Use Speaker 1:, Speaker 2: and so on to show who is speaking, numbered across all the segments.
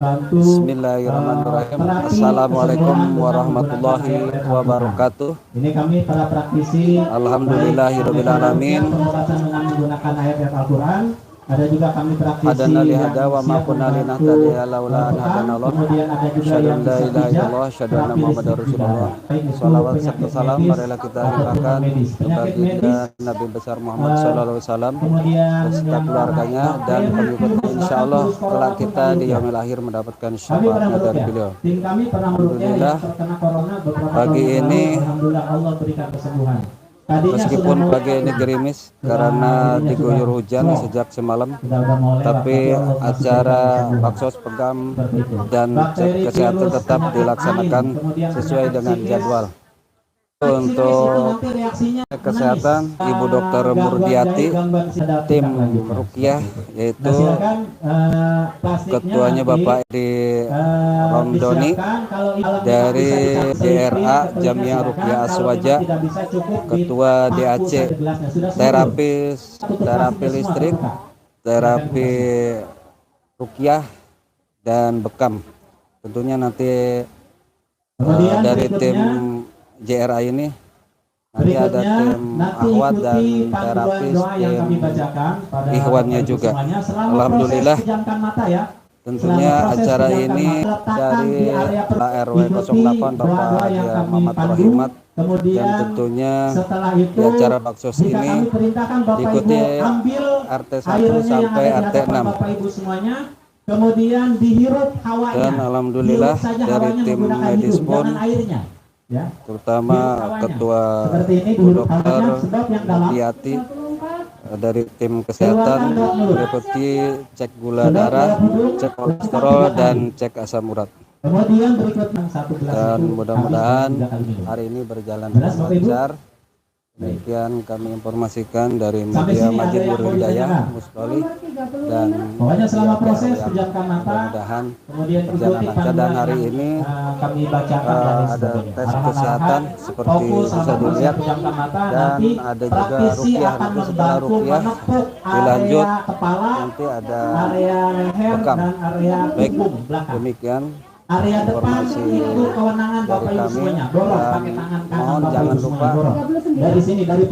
Speaker 1: Bismillahirrahmanirrahim. Assalamualaikum warahmatullahi wabarakatuh.
Speaker 2: Ini kami para praktisi.
Speaker 1: Alhamdulillahirabbil alamin.
Speaker 2: Menggunakan ayat Al-Qur'an. Ada juga kami praktisi
Speaker 1: hadana li hada wa ma kunna linahtadiya laula an hadanallah. Asyhadu an la ilaha illallah, asyhadu anna muhammadar rasulullah. Shalawat serta salam marilah kita limpahkan kepada Nabi besar Muhammad sallallahu alaihi wasallam beserta keluarganya dan pengikutnya, insyaallah kelak kita di yaumil akhir mendapatkan syafaatnya dari beliau. Alhamdulillah pagi ini meskipun pagi ini gerimis karena diguyur hujan sejak semalam, tapi acara baksos pegam dan cek kesehatan tetap dilaksanakan sesuai dengan jadwal. Untuk kesehatan Ibu Dr. Murdiati, tim Ruqyah yaitu ketuanya Bapak Edi Romdoni dari DRA Jamiah Ruqyah Aswaja, ketua DAC terapi listrik, terapi Ruqyah dan bekam. Tentunya nanti dari tim JRA ini nanti ada tim Ahwat dan terapis tim Ikhwannya juga. Alhamdulillah tentunya acara ini dari RW 08 Bapak Haji Muhammad Rahimat, dan tentunya di acara baksos ini diikuti RT 1 sampai RT 6. Dan alhamdulillah dari tim medis pun, terutama ketua Dr. Murdiati dari tim kesehatan meliputi cek gula darah, cek kolesterol dan cek asam urat. Dan mudah-mudahan hari ini berjalan dengan lancar. Demikian kami informasikan dari media Masjid Nurul Hidayah Musdoli, dan mudah-mudahan berjalan lancar. Dan hari ini ada tes kesehatan seperti bisa dilihat, dan ada juga ruqyah. Nanti setelah ruqyah dilanjut nanti ada bekam. Baik, demikian informasi dari kami, dan mohon jangan lupa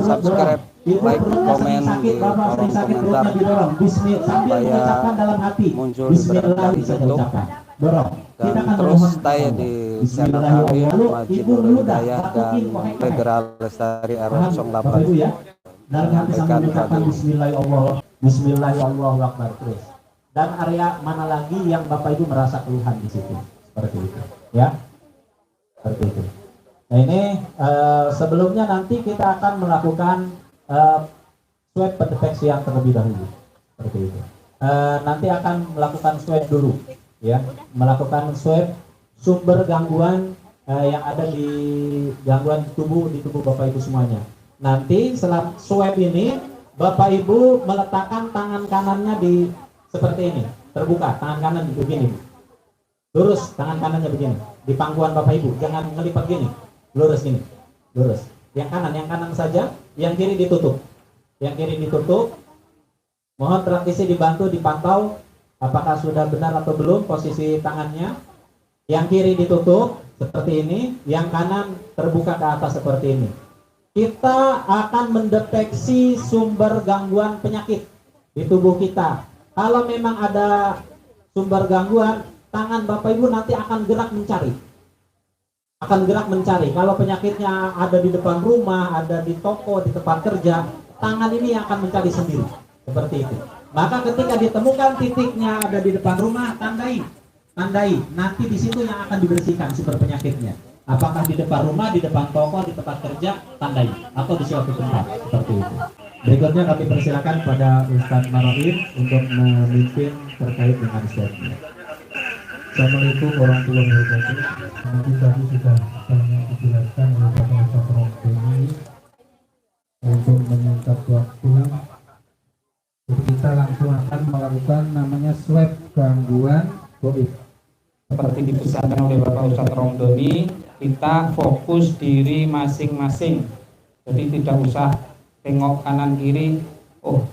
Speaker 1: subscribe, like, komen di kolom komentar supaya muncul di YouTube, dan terus stay di channel kami Masjid Nurul Hidayah dan Federal Lestari RW 08 menyampaikan pagi.
Speaker 2: Bismillahirrahmanirrahim. Terus. Dan area mana lagi yang Bapak Ibu merasa keluhan di situ? Seperti itu, ya, seperti itu. Nah ini sebelumnya nanti kita akan melakukan swab pendeteksi yang terlebih dahulu, seperti itu. Nanti akan melakukan swab dulu, ya, melakukan swab sumber gangguan yang ada di gangguan di tubuh Bapak Ibu semuanya. Nanti setelah swab ini, Bapak Ibu meletakkan tangan kanannya di seperti ini, terbuka, tangan kanan begini. Lurus tangan kanannya begini di pangkuan Bapak Ibu, jangan ngelipat gini, lurus gini, lurus. Yang kanan saja, yang kiri ditutup, Mohon praktisi dibantu dipantau apakah sudah benar atau belum posisi tangannya. Yang kiri ditutup seperti ini, yang kanan terbuka ke atas seperti ini. Kita akan mendeteksi sumber gangguan penyakit di tubuh kita. Kalau memang ada sumber gangguan, tangan Bapak Ibu nanti akan gerak mencari. Kalau penyakitnya ada di depan rumah, ada di toko, di tempat kerja, tangan ini yang akan mencari sendiri, seperti itu. Maka ketika ditemukan titiknya ada di depan rumah, tandai. Nanti di situ yang akan dibersihkan sumber penyakitnya. Apakah di depan rumah, di depan toko, di tempat kerja, tandai, atau di suatu tempat, seperti itu. Berikutnya kami persilakan pada Ustadz Marohim untuk memimpin terkait dengan statement.
Speaker 3: Assalamualaikum warahmatullahi wabarakatuh. Nanti tadi sudah banyak dijelaskan oleh Bapak Ustadz Romdoni. Untuk menyingkat waktu, kita langsung akan melakukan namanya swab gangguan goib.
Speaker 4: Seperti dipesankan oleh Bapak Ustadz Romdoni, kita fokus diri masing-masing. Jadi tidak usah tengok kanan kiri, oh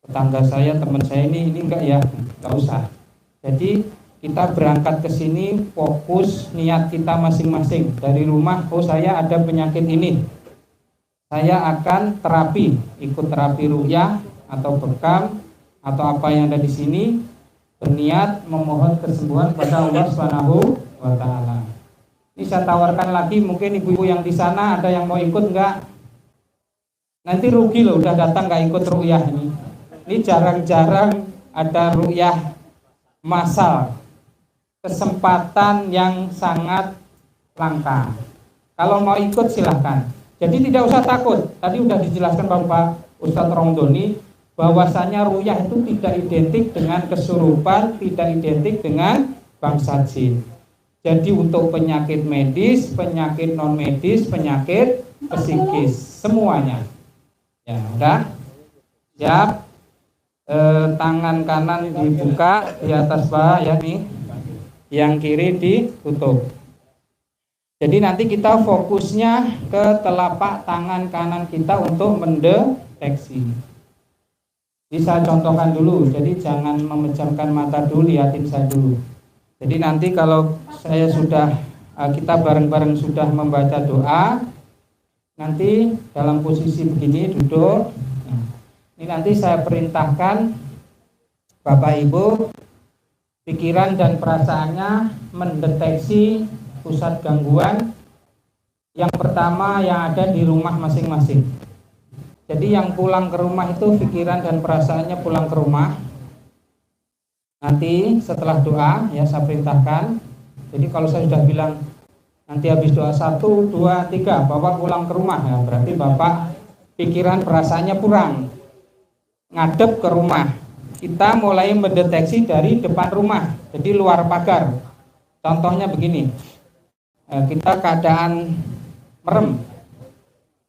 Speaker 4: tetangga saya, teman saya ini enggak ya, enggak usah. Jadi Kita berangkat ke sini fokus niat kita masing-masing. Dari rumah, oh saya ada penyakit ini, saya akan terapi, ikut terapi ruqyah atau bekam atau apa yang ada di sini, berniat memohon kesembuhan pada Allah Subhanahu wa taala. Ini saya tawarkan lagi, mungkin ibu-ibu yang di sana ada yang mau ikut enggak? Nanti rugi loh, udah datang nggak ikut ruqyah ini. Ini jarang-jarang ada ruqyah massal, kesempatan yang sangat langka. Kalau mau ikut silahkan. Jadi tidak usah takut. Tadi udah dijelaskan Bapak Ustadz Romdoni bahwasanya ruqyah itu tidak identik dengan kesurupan, tidak identik dengan bangsa jin. Jadi untuk penyakit medis, penyakit non medis, penyakit psikis, semuanya. Ya, udah. Siap. Tangan kanan dibuka di atas paha ya nih. Yang kiri ditutup. Jadi nanti kita fokusnya ke telapak tangan kanan kita untuk mendeteksi. Bisa contohkan dulu. Jadi jangan memejamkan mata dulu, liatin saya dulu. Jadi nanti kalau saya sudah kita bareng-bareng sudah membaca doa, nanti dalam posisi begini duduk. Ini nanti saya perintahkan Bapak Ibu pikiran dan perasaannya mendeteksi pusat gangguan yang pertama yang ada di rumah masing-masing. Jadi yang pulang ke rumah itu pikiran dan perasaannya pulang ke rumah. Nanti setelah doa ya saya perintahkan. Jadi kalau saya sudah bilang nanti habis doa 1, 2, 3 Bapak pulang ke rumah ya, berarti Bapak pikiran perasaannya pulang ngadep ke rumah. Kita mulai mendeteksi dari depan rumah, jadi luar pagar. Contohnya begini, kita keadaan merem.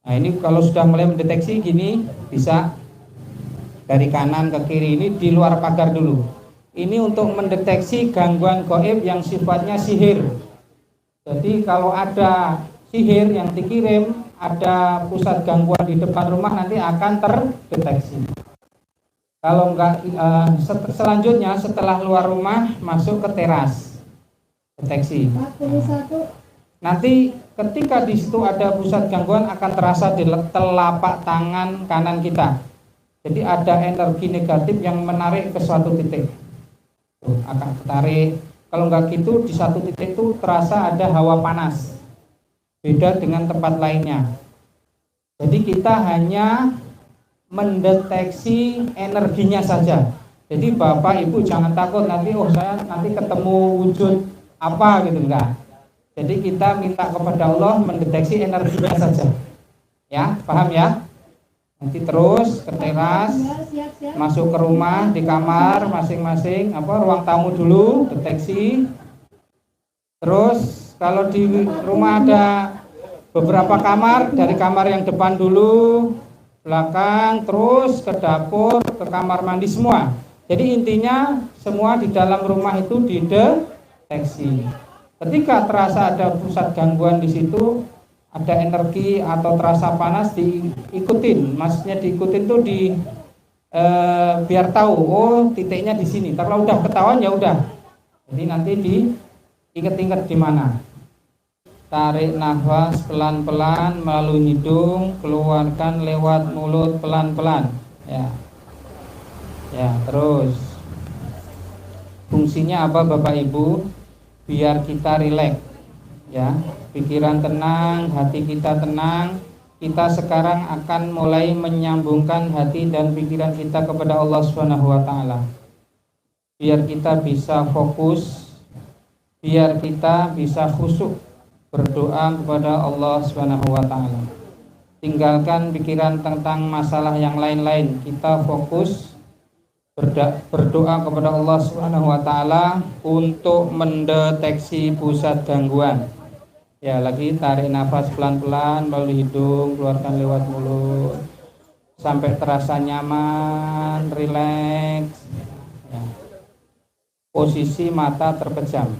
Speaker 4: Nah ini kalau sudah mulai mendeteksi gini, bisa dari kanan ke kiri, ini di luar pagar dulu. Ini untuk mendeteksi gangguan gaib yang sifatnya sihir. Jadi kalau ada sihir yang dikirim, ada pusat gangguan di depan rumah, nanti akan terdeteksi. Kalau enggak, selanjutnya setelah luar rumah masuk ke teras, deteksi. Nanti ketika di situ ada pusat gangguan akan terasa di telapak tangan kanan kita. Jadi ada energi negatif yang menarik ke suatu titik. Akan tertarik. Kalau enggak gitu di satu titik itu terasa ada hawa panas. Beda dengan tempat lainnya. Jadi kita hanya mendeteksi energinya saja. Jadi Bapak Ibu jangan takut nanti saya nanti ketemu wujud apa gitu, enggak. Jadi kita minta kepada Allah mendeteksi energinya saja. Ya, paham ya? Nanti terus ke teras, masuk ke rumah, di kamar masing-masing, ruang tamu dulu, deteksi. Terus kalau di rumah ada beberapa kamar, dari kamar yang depan dulu, belakang, terus ke dapur, ke kamar mandi semua. Jadi intinya semua di dalam rumah itu dideteksi. Ketika terasa ada pusat gangguan di situ, ada energi atau terasa panas, diikutin. Maksudnya diikutin tuh biar tahu, oh titiknya di sini. Kalau udah ketahuan ya udah. Jadi nanti diinget-inget di mana. Tarik nafas pelan-pelan melalui hidung, keluarkan lewat mulut pelan-pelan. Ya, terus. Fungsinya apa Bapak Ibu? Biar kita rileks. Ya, pikiran tenang, hati kita tenang. Kita sekarang akan mulai menyambungkan hati dan pikiran kita kepada Allah Subhanahu wa taala. Biar kita bisa fokus, biar kita bisa khusyuk berdoa kepada Allah Subhanahu wa taala. Tinggalkan pikiran tentang masalah yang lain-lain. Kita fokus berdoa kepada Allah Subhanahu wa taala untuk mendeteksi pusat gangguan. Ya, lagi tarik nafas pelan-pelan melalui hidung, keluarkan lewat mulut sampai terasa nyaman, rileks. Ya. Posisi mata terpejam.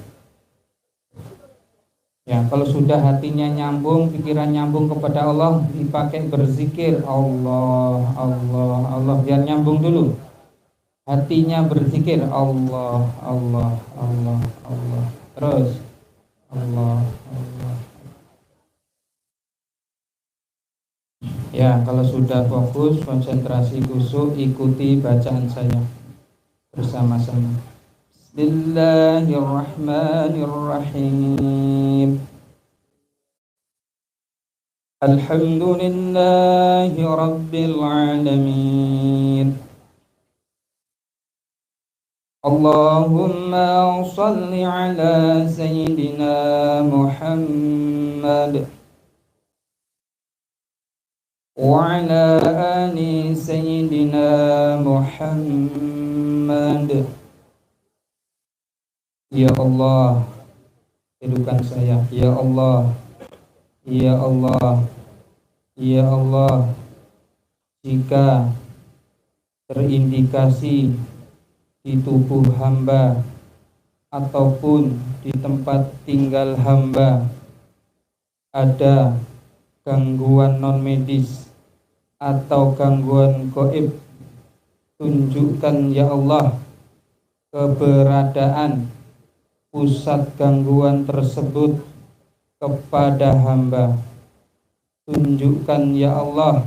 Speaker 4: Ya, kalau sudah hatinya nyambung, pikiran nyambung kepada Allah, dipakai berzikir Allah, Allah, Allah, biar nyambung dulu. hatinya berzikir Allah, Allah, Allah, Allah. Terus Allah, Allah. Ya, kalau sudah fokus, konsentrasi khusyuk, ikuti bacaan saya bersama-sama. Bismillahirrahmanirrahim. Alhamdulillahi rabbil alamin. Allahumma salli ala sayyidina Muhammad wa ala ali sayyidina Muhammad. Ya Allah, hidupkan saya. Ya Allah, ya Allah, ya Allah. Jika terindikasi di tubuh hamba ataupun di tempat tinggal hamba ada gangguan non medis atau gangguan gaib, tunjukkan ya Allah keberadaan pusat gangguan tersebut kepada hamba. Tunjukkan ya Allah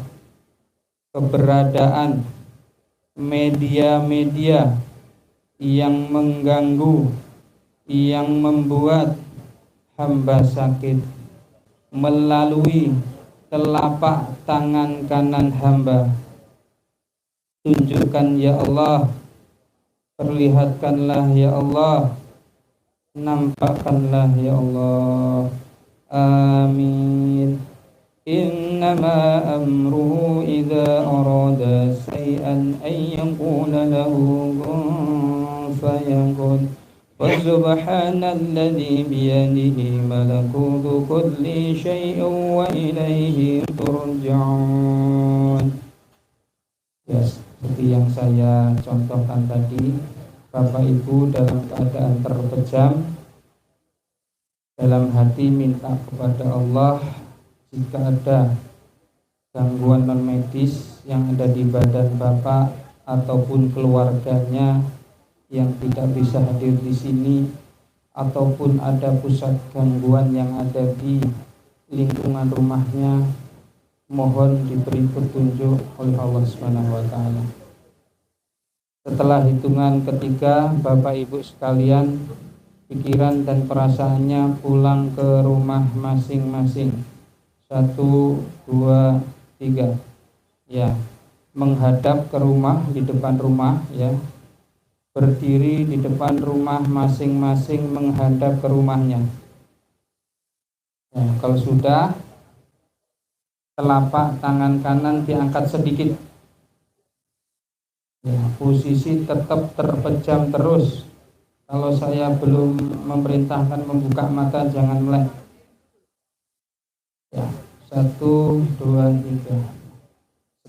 Speaker 4: keberadaan media-media yang mengganggu, yang membuat hamba sakit melalui telapak tangan kanan hamba. Tunjukkan ya Allah, perlihatkanlah ya Allah, nampakkanlah ya Allah. Amin. Innama amruhu idza arada shay'an ay yaqula lahu kun fayakun. Wa subhanalladzi biyadihi malakutu kulli syai'in wa ilaihi turja'un. Ya, seperti yang saya contohkan tadi, Bapak Ibu dalam keadaan terpejam, dalam hati minta kepada Allah jika ada gangguan non medis yang ada di badan Bapak ataupun keluarganya yang tidak bisa hadir di sini, ataupun ada pusat gangguan yang ada di lingkungan rumahnya, mohon diberi petunjuk oleh Allah Subhanahu wa taala. Setelah hitungan ketiga, Bapak Ibu sekalian, pikiran dan perasaannya pulang ke rumah masing-masing. 1, 2, 3. Ya, menghadap ke rumah, di depan rumah ya. Berdiri di depan rumah masing-masing menghadap ke rumahnya. Ya, kalau sudah, telapak tangan kanan diangkat sedikit. Ya, posisi tetap terpejam terus. Kalau saya belum memerintahkan membuka mata, jangan melek. Ya, 1, 2, 3.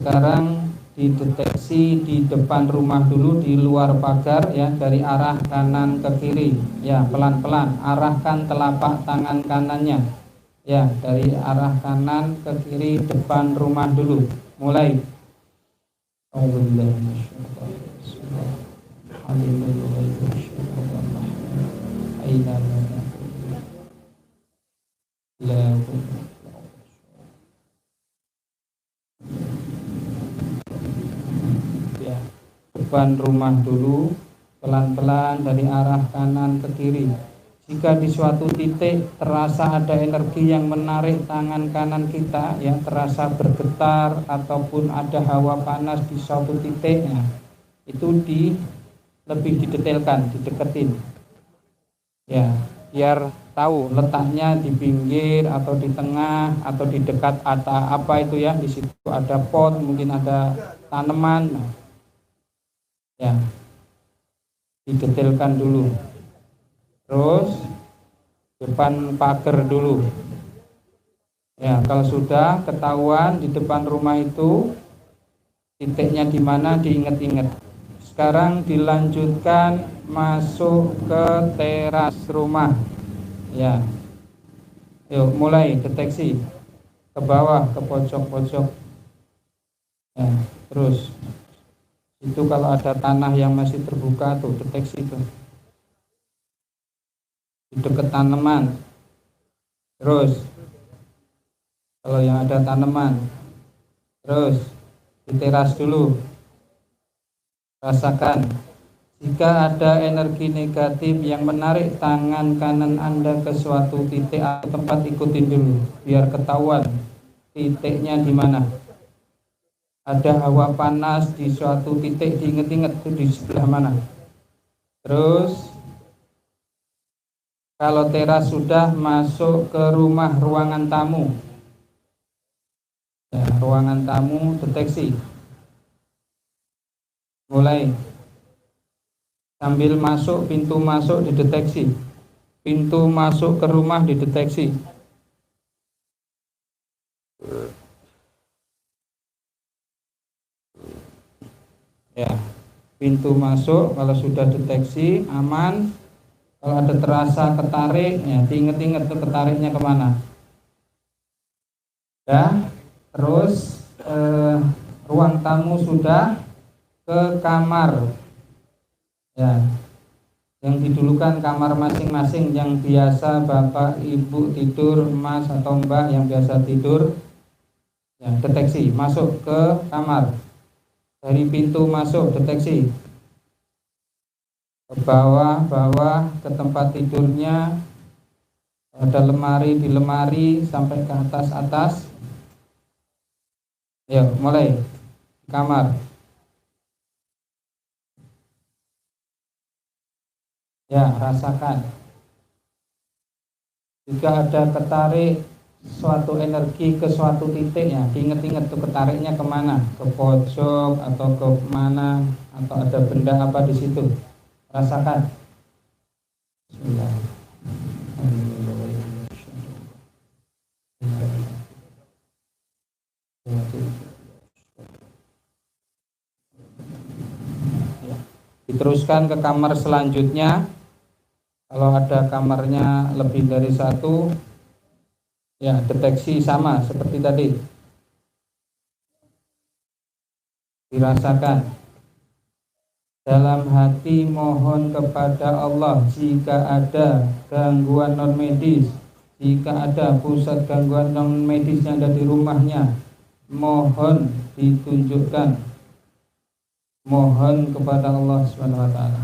Speaker 4: Sekarang dideteksi di depan rumah dulu, di luar pagar ya, dari arah kanan ke kiri. Ya, pelan-pelan arahkan telapak tangan kanannya. Ya, dari arah kanan ke kiri depan rumah dulu. Mulai. Ya, depan rumah dulu, pelan-pelan dari arah kanan ke kiri. Jika di suatu titik terasa ada energi yang menarik tangan kanan kita, yang terasa bergetar ataupun ada hawa panas di suatu titik, ya, itu lebih didetailkan, dideketin. Ya, biar tahu letaknya di pinggir atau di tengah atau di dekat apa itu ya, di situ ada pot, mungkin ada tanaman. Nah, ya, didetailkan dulu. Terus depan pagar dulu. Ya, kalau sudah ketahuan di depan rumah itu titiknya di mana, diingat-ingat. Sekarang dilanjutkan masuk ke teras rumah. Ya. Yuk, mulai deteksi ke bawah, ke pojok-pojok. Ya, terus Itu kalau ada tanah yang masih terbuka tuh deteksi itu. Di dekat tanaman. Terus kalau yang ada tanaman. Terus di teras dulu. Rasakan. Jika ada energi negatif yang menarik tangan kanan Anda ke suatu titik atau tempat, ikutin dulu biar ketahuan titiknya di mana. Ada hawa panas di suatu titik, diinget-inget itu di sebelah mana. Terus kalau teras sudah masuk ke rumah ruangan tamu, ya, ruangan tamu deteksi. Mulai sambil masuk, pintu masuk dideteksi, pintu masuk ke rumah dideteksi. Ya, pintu masuk kalau sudah deteksi aman. Kalau ada terasa ketarik, ya diinget-inget tuh ketariknya kemana. Ya, terus ruang tamu sudah, ke kamar. Ya, yang didulukan kamar masing-masing yang biasa Bapak Ibu tidur, Mas atau Mbak yang biasa tidur. Ya, deteksi, masuk ke kamar. Dari pintu masuk deteksi, ke bawah ke tempat tidurnya, ada lemari, di lemari sampai ke atas. Ya, mulai kamar. Ya, rasakan. Jika ada ketarik suatu energi ke suatu titik, ya diinget-inget tuh ketariknya kemana, ke pojok atau ke mana, atau ada benda apa di situ. Rasakan. Bismillah. Ya. Diteruskan ke kamar selanjutnya. Kalau ada kamarnya lebih dari satu, ya deteksi sama seperti tadi. Dirasakan. Dalam hati mohon kepada Allah jika ada gangguan non medis, jika ada pusat gangguan non medis yang ada di rumahnya, mohon ditunjukkan. Mohon kepada Allah Subhanahu wa taala.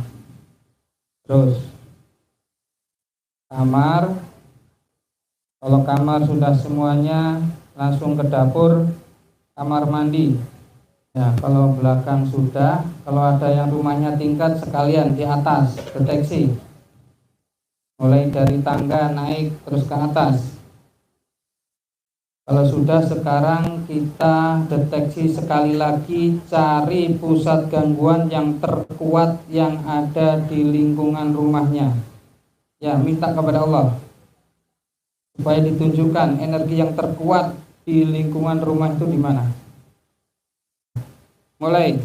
Speaker 4: Terus kamar, kalau kamar sudah semuanya, langsung ke dapur, kamar mandi. Ya, kalau belakang sudah, kalau ada yang rumahnya tingkat sekalian di atas, deteksi. Mulai dari tangga naik terus ke atas. Kalau sudah, sekarang kita deteksi sekali lagi, cari pusat gangguan yang terkuat yang ada di lingkungan rumahnya. Ya, minta kepada Allah supaya ditunjukkan energi yang terkuat di lingkungan rumah itu di mana. Mulai.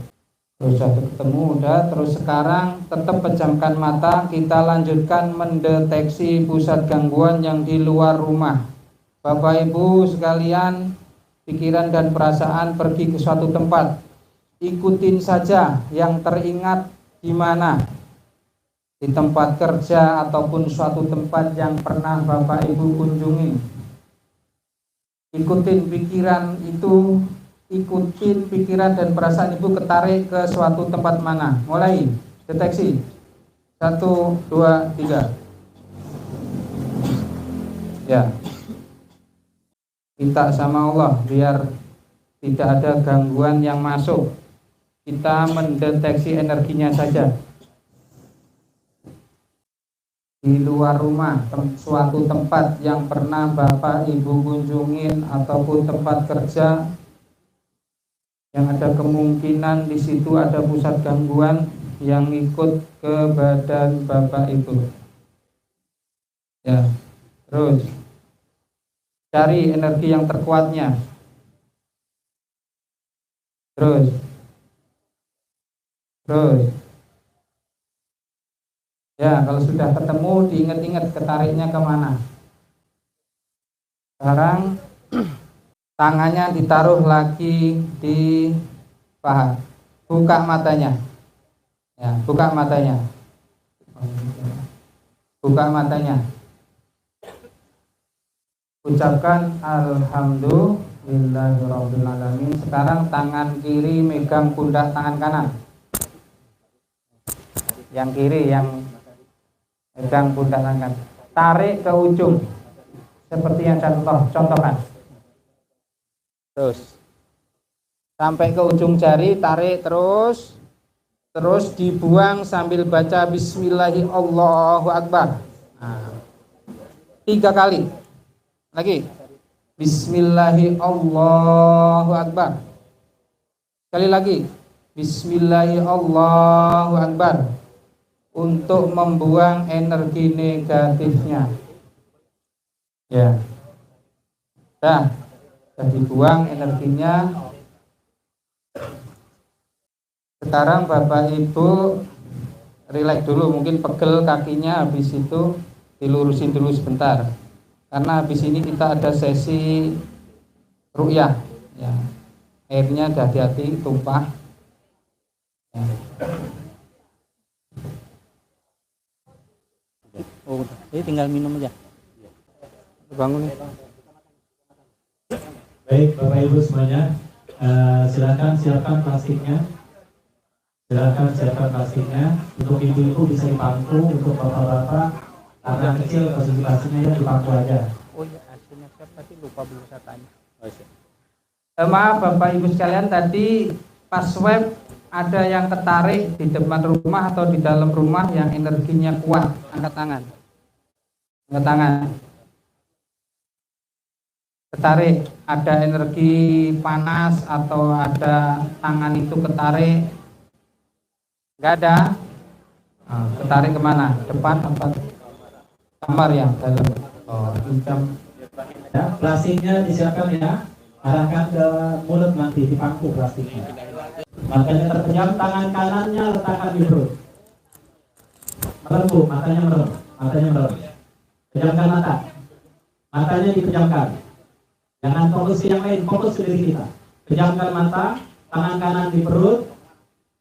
Speaker 4: Terus sudah ketemu, udah. Terus sekarang tetap pejamkan mata, kita lanjutkan mendeteksi pusat gangguan yang di luar rumah. Bapak Ibu sekalian, pikiran dan perasaan pergi ke suatu tempat. Ikutin saja yang teringat di mana. Di tempat kerja ataupun suatu tempat yang pernah Bapak Ibu kunjungi. Ikutin pikiran itu. Ikutin pikiran dan perasaan Ibu ketarik ke suatu tempat mana. Mulai, deteksi. 1, 2, 3. Ya. Minta sama Allah biar tidak ada gangguan yang masuk. Kita mendeteksi energinya saja. Di luar rumah, suatu tempat yang pernah Bapak Ibu kunjungin ataupun tempat kerja yang ada kemungkinan di situ ada pusat gangguan yang ikut ke badan Bapak Ibu. Ya, terus cari energi yang terkuatnya. Terus. Ya, kalau sudah ketemu, diingat-ingat ketariknya kemana. Sekarang tangannya ditaruh lagi di paha. Buka matanya. Ya, buka matanya. Buka matanya. Ucapkan alhamdulillahirobbilalamin. Sekarang tangan kiri megang pundak tangan kanan. Yang kiri yang megang pundak tangan kanan. Tarik ke ujung seperti yang saya contohkan. Terus sampai ke ujung jari, tarik terus dibuang sambil baca Bismillahirrahmanirrahim, Allahu Akbar. 3 kali lagi, Bismillahirrahmanirrahim, Allahu Akbar. Sekali lagi, Bismillahirrahmanirrahim, Allahu Akbar, untuk membuang energi negatifnya. Ya, dah dibuang energinya. Sekarang Bapak Ibu relax dulu, mungkin pegel kakinya, habis itu dilurusin dulu sebentar. Karena habis ini kita ada sesi ru'yah. Ya. Airnya hati-hati tumpah. Ya.
Speaker 1: Oh, jadi tinggal minum aja. Bangun nih.
Speaker 3: Baik Bapak Ibu semuanya, silakan siapkan plastiknya. Silakan plastiknya. Untuk ibu-ibu bisa dipangku, untuk bapak-bapak anak kecil posisi pastinya ya dipangku aja.
Speaker 1: Oh iya, hasilnya siapa tadi, lupa belum saya tanya. Oh, iya.
Speaker 4: Maaf Bapak Ibu sekalian, tadi pas swab ada yang tertarik di depan rumah atau di dalam rumah yang energinya kuat, angkat tangan. Angkat tangan. Tertarik, ada energi panas atau ada tangan itu ketarik? Enggak ada. Ketarik kemana? Depan apa? Kamar yang dalam. Oh, jam.
Speaker 3: Ya, plastiknya disiapkan ya. Arahkan ke mulut nanti, dipangku plastiknya. Matanya terpejam, tangan kanannya letakkan di perut. Merem Bu, matanya merem. Pejamkan mata. Matanya dipejamkan. Jangan fokus ke yang lain, fokus ke diri kita. Pejamkan mata, tangan kanan di perut.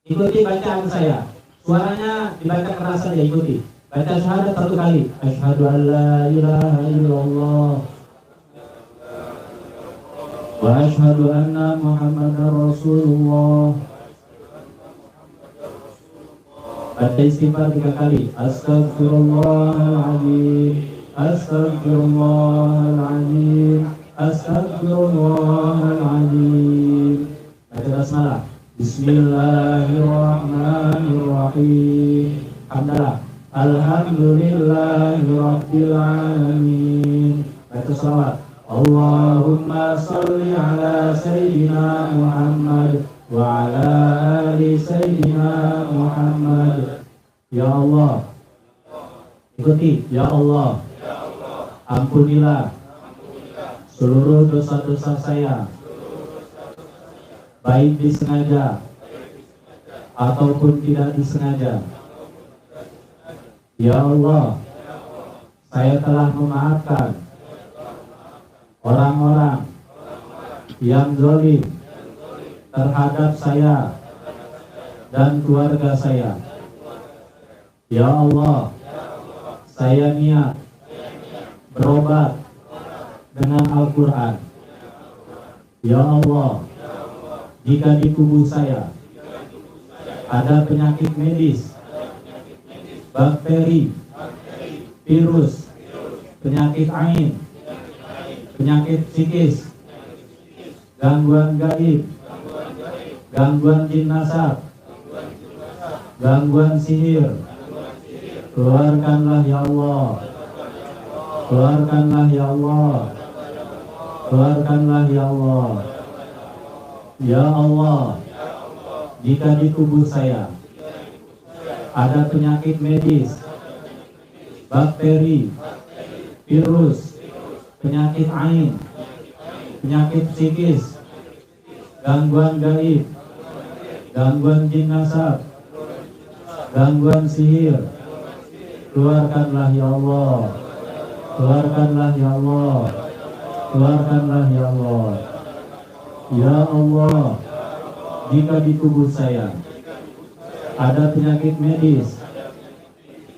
Speaker 3: Ikuti bacaan saya. Suaranya dibaca keras saja, ikuti. Baca syahadat 1 kali. Asyhadu an la ilaha illallah wa asyhadu anna Muhammadar Rasulullah. Baca istighfar 3 kali. Astagfirullahaladzim, astagfirullahaladzim, astagfirullahaladzim. Baca basmalah. Bismillahirrahmanirrahim. Hamdalah. Alhamdulillahirabbil alamin. Baca shalawat. Allahumma sholli ala sayyidina Muhammad wa ala ali sayyidina Muhammad. Ya Allah. Ikuti, ya Allah. Ampunilah seluruh dosa-dosa saya, baik disengaja ataupun tidak disengaja. Ya Allah, saya telah memaafkan orang-orang yang zalim terhadap saya dan keluarga saya. Ya Allah, saya niat berobat dengan Al-Quran. Ya Allah, jika di tubuh saya ada penyakit medis, bakteri, virus, penyakit ain, penyakit psikis, gangguan gaib, gangguan jin nasab, gangguan sihir, keluarkanlah ya Allah, keluarkanlah ya Allah, keluarkanlah ya Allah. Ya Allah, jika di tubuh saya ada penyakit medis, bakteri, virus, penyakit ain, penyakit psikis, gangguan gaib, gangguan jin nasab, gangguan sihir, keluarkanlah ya Allah, keluarkanlah ya Allah, keluarkanlah ya Allah. Ya Allah, jika di tubuh saya ada penyakit medis,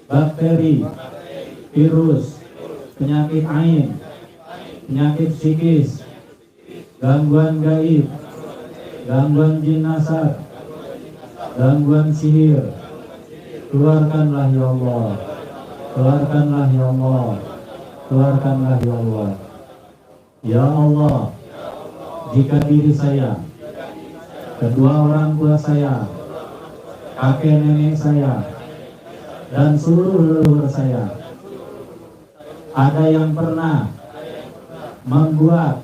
Speaker 3: bakteri, virus, penyakit ain, penyakit psikis, gangguan gaib, gangguan jin nasab, gangguan sihir, keluarkanlah ya Allah, keluarkanlah ya Allah, keluarkanlah ya Allah. Ya Allah, jika diri saya, kedua orang tua saya, kakek nenek saya, dan seluruh leluhur saya ada yang pernah membuat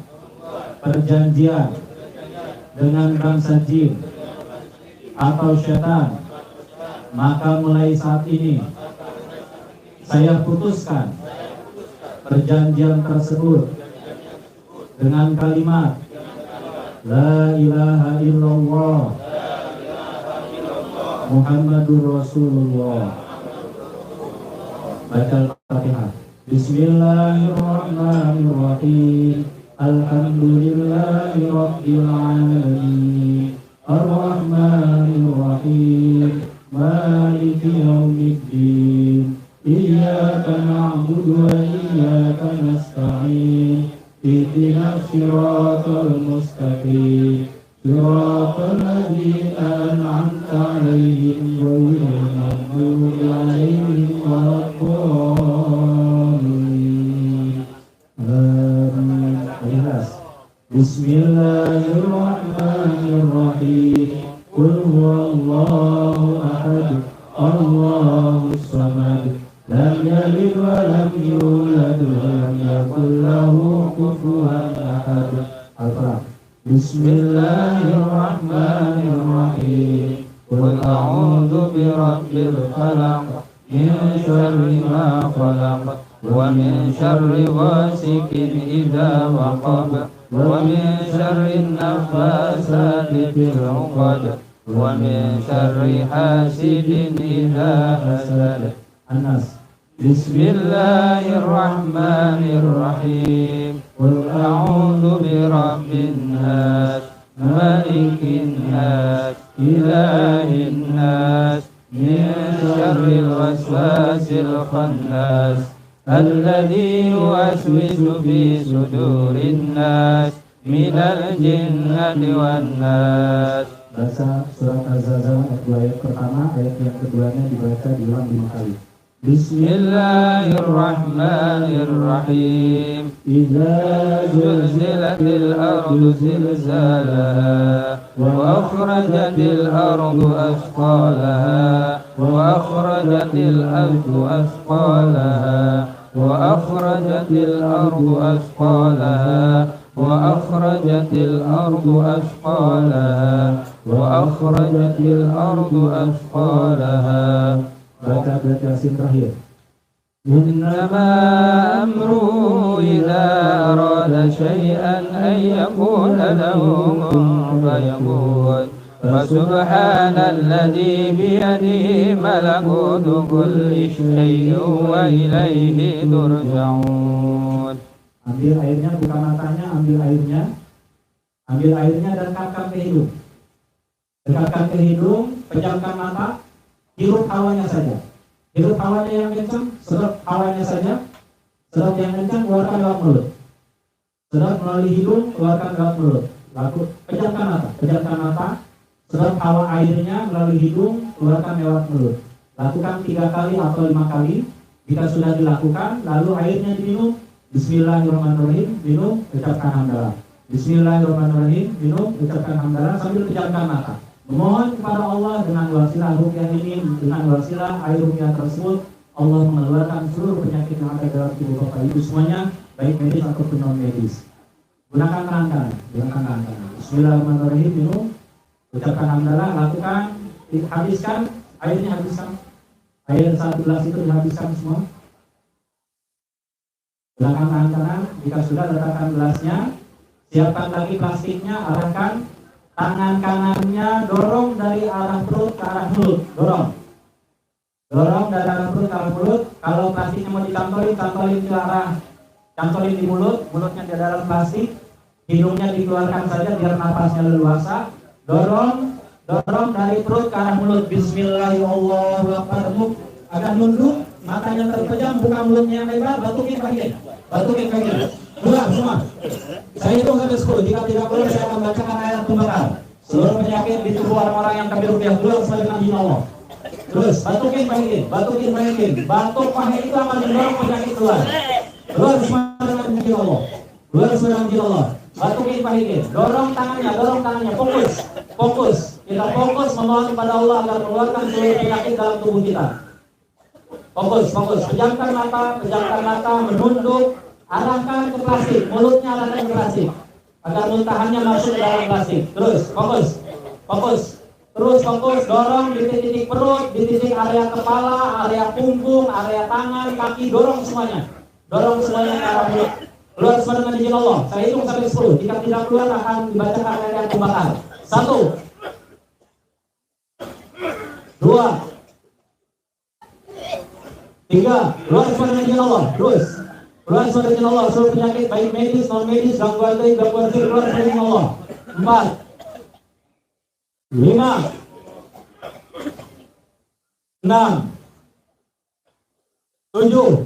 Speaker 3: perjanjian dengan bangsa jin atau setan, maka mulai saat ini saya putuskan perjanjian tersebut dengan kalimat La ilaha illallah Muhammadur Rasulullah. Baca Al-Fatihah. Bismillahirrahmanirrahim. Alhamdulillahi Rabbil Alamin. Ar-Rahmanirrahim. Maliki Yawmiddin. Iyyaka na'budu wa iyyaka nasta'in. Ihdinas siratal mustaqim. Siratal ladzina an'amta 'alaihim ghairil maghdubi 'alaihim waladdallin. Amin. Bismillahirrahmanirrahim. Qul huwallahu ahad. Allahus samad. Lam yalid wa lam yulad wa lam yakul lahu kufuwan ahad. Al-Fatihah. Bismillahirrahmanirrahim. Qul a'udzu birabbil falaq min syarri ma khalaq wa min syarri ghasiqin idza waqab wa min syarri naffasati fil 'uqad wa min syarri hasidin idza hasad. An-Nas. Bismillahirrahmanirrahim. Qul a'udzu birabbin nas, malikin nas, ilahin nas, min syarril waswasil khannas, alladzi yuwaswisu fi sudurin nas, minal jinnati wan nas. Baca surat Az-Zalzalah ayat pertama, ayat yang keduanya dibaca diulang 5 kali. Bismillahirrahmanirrahim. Idza zulzilatil ardu zilzalaha wa akhrajatil ardu asqalaha wa akhrajatil ardu asqalaha wa akhrajatil ardu asqalaha wa akhrajatil ardu asqalaha wa akhrajatil ardu asqalaha. Baca sin terakhir. Innama amruhu idza arada syai'an ay yaqula lahu kun fayakun. Fasubhanalladzi biyadihi malakutu kulli syai'in wa ilaihi turja'un. Ambil airnya, buka matanya, ambil airnya. Ambil airnya dan dekatkan ke hidung. Dekatkan ke hidung, pejamkan mata. Hirup hawanya saja. Hirup hawanya yang kencang, sedap hawanya saja. Sedap yang kencang, keluarkan lewat mulut. Sedap melalui hidung, keluarkan lewat mulut. Lalu pejamkan mata, sedap hawa airnya melalui hidung, keluarkan lewat mulut. Lakukan 3 kali atau 5 kali. Jika sudah dilakukan, lalu airnya diminum. Bismillahirrahmanirrahim, minum, ucapkan hamdalah. Bismillahirrahmanirrahim, minum, ucapkan hamdalah sambil pejamkan mata. Memohon kepada Allah dengan wasilah ruqyah ini, dengan wasilah air ruqyah tersebut, Allah mengeluarkan seluruh penyakit yang ada dalam tubuh Bapak Ibu semuanya, baik medis ataupun non medis. Gunakan tangan, Bismillahirrahmanirrahim, minum, ucapkan hamdalah, lakukan, habiskan, airnya habiskan. Air 1 gelas itu dihabiskan semua. Gunakan tangan kanan, jika sudah letakkan gelasnya, siapkan lagi plastiknya, arahkan. Tangan kanannya dorong dari arah perut ke arah mulut, dorong dari arah perut ke arah mulut. Kalau plastiknya mau dicantolin ke arah, cantolin di mulut, mulutnya di dalam plastik, hidungnya dikeluarkan saja biar napasnya leluasa. Dorong Dorong dari perut ke arah mulut. Bismillahirrahmanirrahim. Agak nunduk, matanya terpejam, buka mulutnya yang lebar, batukin kaki. Keluar semua. Saya hitung sampai 10. Jika tidak keluar, saya akan bacakan ayat pembakar. Seluruh penyakit di tubuh orang-orang yang kami rupiah keluar sesuai dengan izin Allah. Terus batukin, bahikin. Batuk pahit itu akan mendorong penyakit keluar. Keluar semua dengan izin Allah. Batukin, bahikin. Dorong tangannya. Fokus. Kita fokus memohon kepada Allah agar mengeluarkan seluruh penyakit dalam tubuh kita. Fokus. Pejamkan mata, menunduk, arahkan ke plastik, mulutnya arahkan ke plastik, agar muntahannya masuk ke dalam plastik. Terus fokus, dorong di titik perut, di titik area kepala, area punggung, area tangan, kaki, dorong semuanya ke arah mulut. Keluar semua dengan izin Allah. Saya hitung sampai 10. Jika tidak keluar akan dibacakan ayat yang pembakar. 1, 2, 3. Keluar semua dengan izin Allah. Terus keluar semua dengan izin Allah. Seluruh penyakit baik medis, non medis, gangguan sihir, keluar semua dengan izin Allah. 4, 5, 6, 7,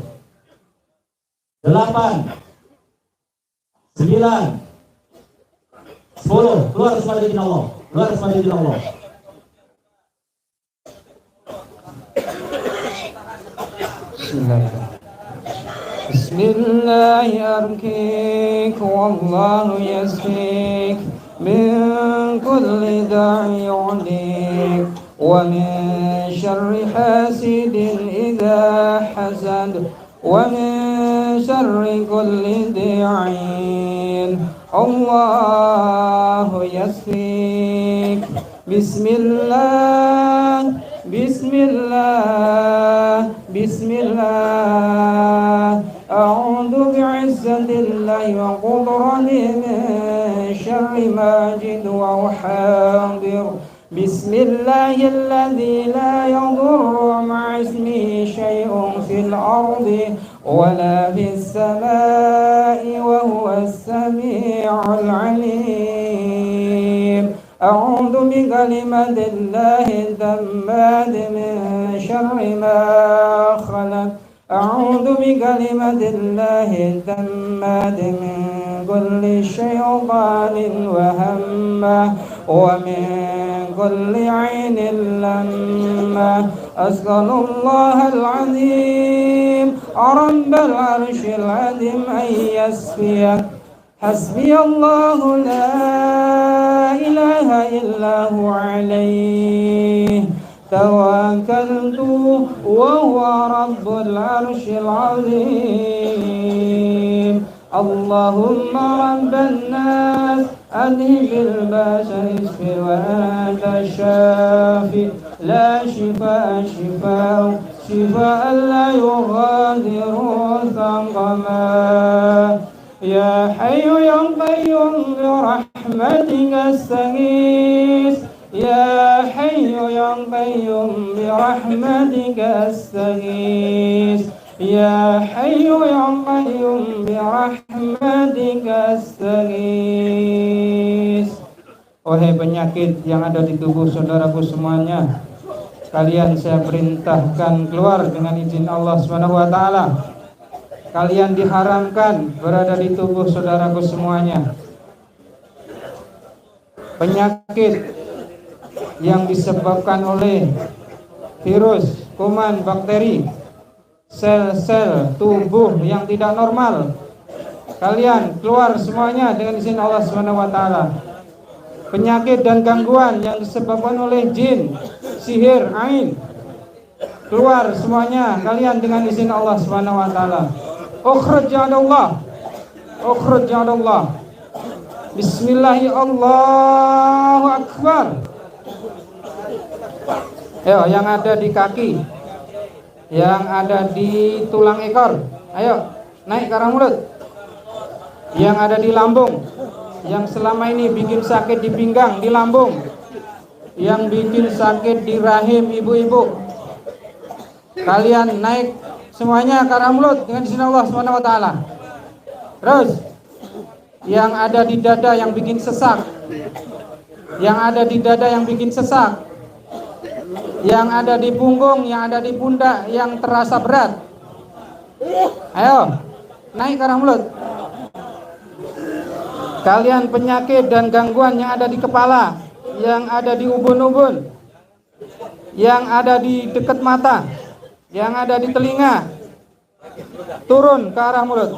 Speaker 3: 8, 9, 10. Keluar semua dari izin Allah.
Speaker 4: Bismillahirrahmanirrahim. Wallahu yasfik min kulli da'i yu'lik wa min syarri hasidin idha hasad wa min syarri kulli di'in. Allahu yasfik. Bismillah. A'udzu bi'izzatillahi wa qudratihi min syarri ma ajidu wa uhadir. Bismillahilladzi la yadurru ma'a ismihi syai'un fil ardi wa la fis samaa'i wa huwas samii'ul 'aliim. A'udzu bikalimatillahi tammati min syarri ma khalaq. A'udzu bikalimatillahi tammati min kulli syaitanin wa hammah wa min kulli 'ainin lammah. As'alullahal 'azim rabbal 'arsyil 'azim an yasfiyak. Hasbiyallahu la ilaha illahu alayhi tawakkaltu wa huwa rabbul arsyil azim. Allahumma rabban nas adhibil ba'sa isfi wa anta syafi la shifaa shifaan la yughadiru saqama. Ya Hayyu ya Qayyum bi rahmatika astaghits. Ya Hayyu ya Qayyum bi rahmatika astaghits. Ya Hayyu ya Qayyum bi rahmatika astaghits. Wahai penyakit yang ada di tubuh saudaraku semuanya, kalian saya perintahkan keluar dengan izin Allah Subhanahu wa taala. Kalian diharamkan berada di tubuh saudaraku semuanya. Penyakit yang disebabkan oleh virus, kuman, bakteri, sel-sel tubuh yang tidak normal, kalian keluar semuanya dengan izin Allah Subhanahu wa taala. Penyakit dan gangguan yang disebabkan oleh jin, sihir, ain, keluar semuanya kalian dengan izin Allah Subhanahu wa taala. Ukhruj ya Allah. Bismillahirrahmanirrahim. Allahu akbar. Ayo, yang ada di kaki, yang ada di tulang ekor, ayo naik ke arah mulut. Yang ada di lambung, yang selama ini bikin sakit di pinggang, di lambung, yang bikin sakit di rahim ibu-ibu, kalian naik semuanya ke arah mulut dengan izin Allah Subhanahu wa taala. Terus yang ada di dada yang bikin sesak, yang ada di dada yang bikin sesak, yang ada di punggung, yang ada di pundak yang terasa berat. Ayo, naik ke arah mulut. Kalian penyakit dan gangguan yang ada di kepala, yang ada di ubun-ubun, yang ada di dekat mata, yang ada di telinga, turun ke arah mulut.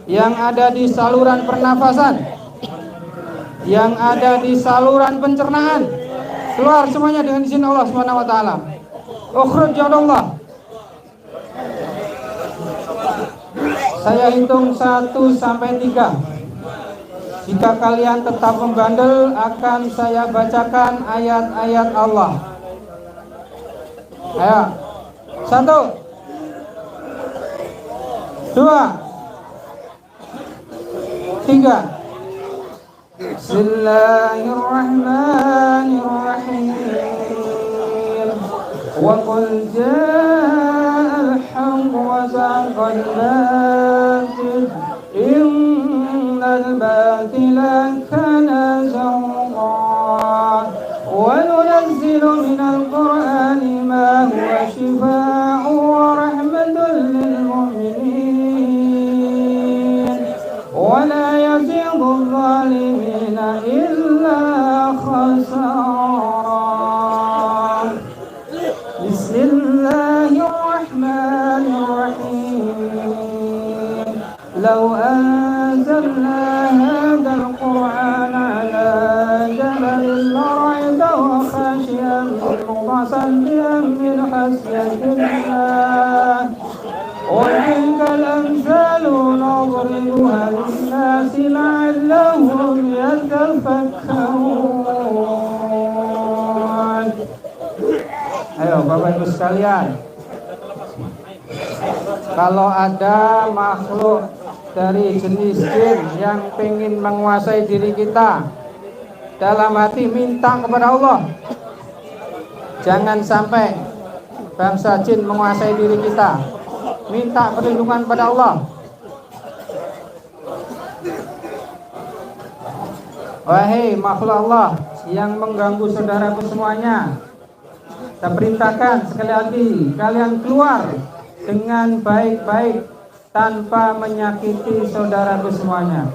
Speaker 4: Yang ada di saluran pernafasan, yang ada di saluran pencernaan, keluar semuanya dengan izin Allah Subhanahu wa taala. Ukhruj ya Allah. Saya hitung 1 sampai 3. Jika kalian tetap membandel, akan saya bacakan ayat-ayat Allah. Ayo. 1, 2, 3. Bismillahirrahmanirrahim. Wa qul ja'al haqq wa zahaqal batil. Innal batila kana zahuqa. Wa nunazzilu minal Qur'ani ma huwa shifaa'un wa rahmatun lil mu'minin. Wa la yazidu adh-dhalimina illa khasara. Bismillahirrahmanirrahim. Law anzalna hadzal Qur'ana 'ala jabalin lara'aytahu khashi'an mutasaddian min khashyatillah. Wa tilkal amsalu nadribuha lin-nasi la'allahum yatafakkarun. Ayo Bapak Ibu sekalian, kalau ada makhluk dari jenis jin yang pengen menguasai diri kita, dalam hati minta kepada Allah. Jangan sampai bangsa jin menguasai diri kita. Minta perlindungan pada Allah. Wahai makhluk Allah yang mengganggu saudaraku semuanya, saya perintahkan sekali lagi, kalian keluar dengan baik-baik tanpa menyakiti saudaraku semuanya.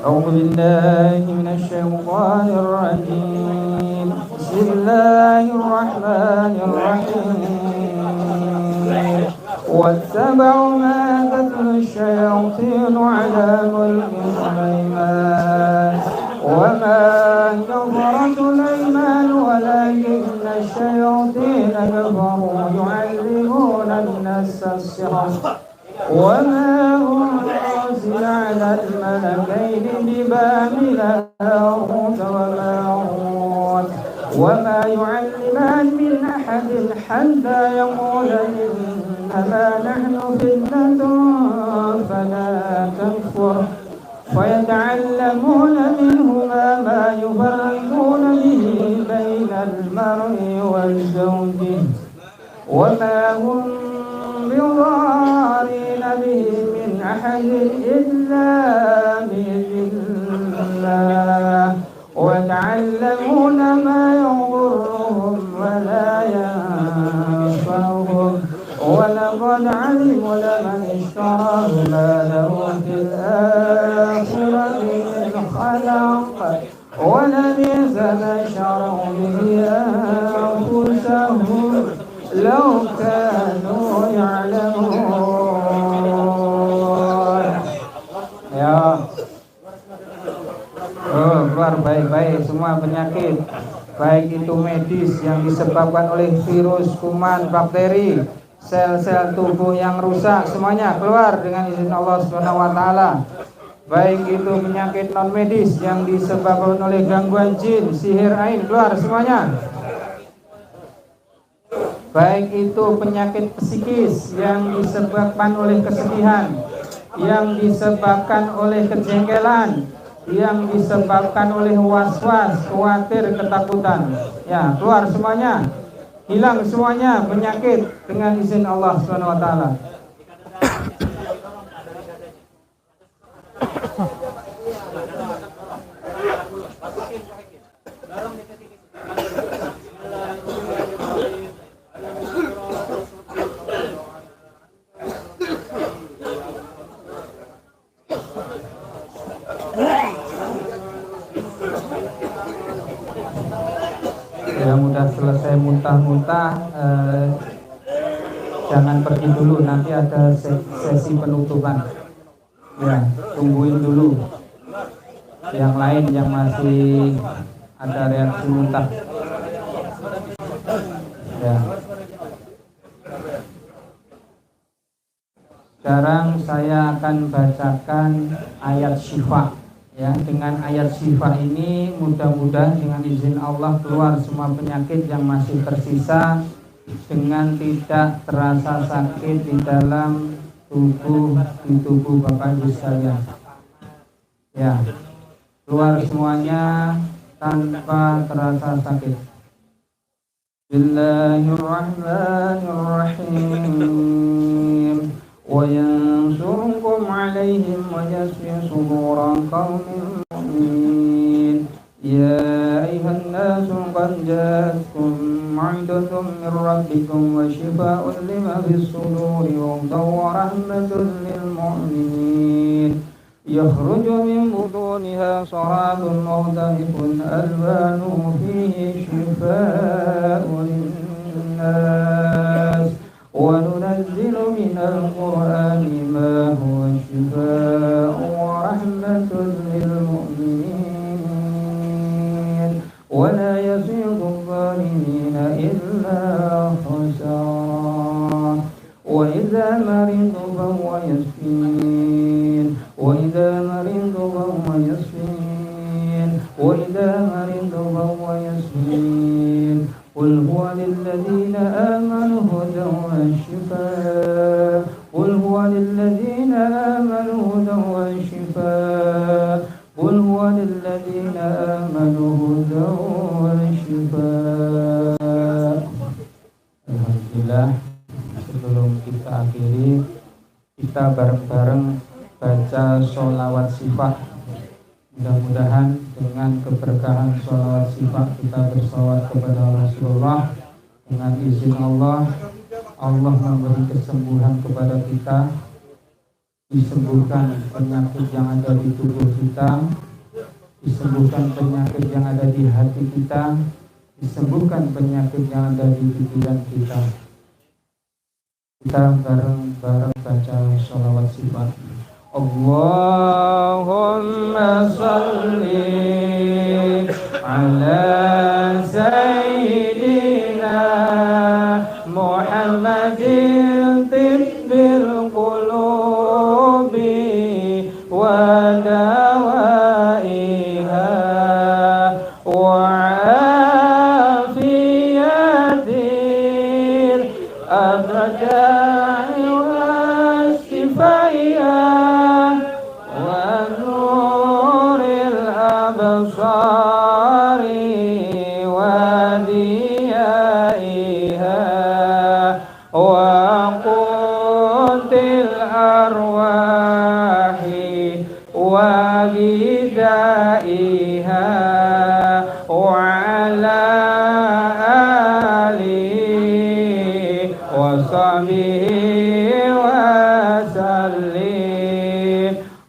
Speaker 4: A'udzu billahi minasy syaithanir rajim. Bismillahirrahmanirrahim. واتبعوا ما تتلو الشياطين على ملك سليمان وما كفر سليمان ولكن الشياطين كفروا يعلمون الناس السحر وما أنزل على الملكين ببابل هاروت وماروت وما يعلمان من أحد حتى يقولا إنما نحن فتنة فلا تكفر فيتعلمون منهما ما يفرقون به بين المرء وزوجه وما هم بضارين به من أحد إلا بإذن الله ويتعلمون ما يضرهم ولا ينفعهم ولقد علموا لمن اشتراه ما له في الآخرة من خلاق ولبئس ما شروا به أنفسهم لو كانوا يعلمون. Ya. Keluar baik-baik semua penyakit, baik itu medis yang disebabkan oleh virus, kuman, bakteri, sel-sel tubuh yang rusak, semuanya keluar dengan izin Allah Subhanahu wa taala. Baik itu penyakit non medis yang disebabkan oleh gangguan jin, sihir, ain, keluar semuanya. Baik itu penyakit psikis yang disebabkan oleh kesedihan, yang disebabkan oleh kejengkelan, yang disebabkan oleh was-was, khawatir, ketakutan. Ya, keluar semuanya. Hilang semuanya penyakit dengan izin Allah Subhanahu wa taala. selesai muntah-muntah jangan pergi dulu, nanti ada sesi penutupan. Ya, tungguin dulu yang lain yang masih ada reaksi muntah. Ya. Sekarang saya akan bacakan ayat syifa. Ya, dengan ayat syifa ini mudah-mudahan dengan izin Allah keluar semua penyakit yang masih tersisa dengan tidak terasa sakit di dalam tubuh Bapak Ibu sekalian. Ya, keluar semuanya tanpa terasa sakit. Bismillahirrahmanirrahim. وَيَنْصُرْكُمْ عَلَيْهِمْ وَيَشْفِ صُدُورَ قَوْمٍ مُّؤْمِنِينَ يَا أَيُّهَا النَّاسُ قَدْ جَاءَتْكُمْ مَوْعِظَةٌ مِّن رَّبِّكُمْ وَشِفَاءٌ لِّمَا فِي الصُّدُورِ وَهُدًى وَرَحْمَةٌ لِّلْمُؤْمِنِينَ يَخْرُجُ مِن بُطُونِهَا شَرَابٌ مُّخْتَلِفٌ أَلْوَانُهُ فِيهِ شِفَاءٌ لِّلنَّاسِ وَنُنَزِّلُ مِنَ الْقُرْآنِ مَا هُوَ شِفَاءٌ وَرَحْمَةٌ لِّلْمُؤْمِنِينَ وَلَا يَزِيدُ الظَّالِمِينَ إِلَّا خَسَارًا وَإِذَا مَرِضْتُ فَهُوَ يَشْفِينِ وَإِذَا مَرِضْتُ فَهُوَ يَشْفِينِ وَإِذَا مَرِضْتُ فَهُوَ يَشْفِينِ قُلْ هُوَ لِلَّذِينَ آمَنُوا هُدًى وَشِفَاءٌ قُلْ هُوَ لِلَّذِينَ آمَنُوا هُدًى وَشِفَاءٌ قُلْ هُوَ لِلَّذِينَ آمَنُوا هُدًى وَشِفَاءٌ. Alhamdulillah, sebelum kita akhiri, kita bareng-bareng baca sholawat sifat. Mudah-mudahan dengan keberkahan sholawat sifat kita bersolawat kepada Rasulullah. Dengan izin Allah, Allah memberi kesembuhan kepada kita, disembuhkan penyakit yang ada di tubuh kita, disembuhkan penyakit yang ada di hati kita, disembuhkan penyakit yang ada di pikiran kita. Kita bareng-bareng baca sholawat sifat. Allahumma salli ala sayyidina Muhammadin tibbil qulubi wa dawaiha wa afiyatil abda'i wa sifaiha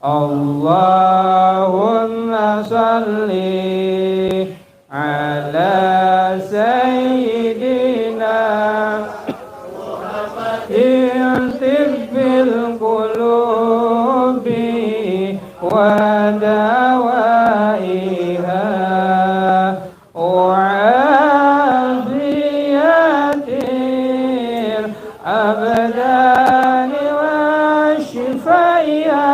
Speaker 4: Allahumma salli ala sayyidina Muhammadin tibbil qulubi wa dawaiha wa afiyatil abdani wa shifaiha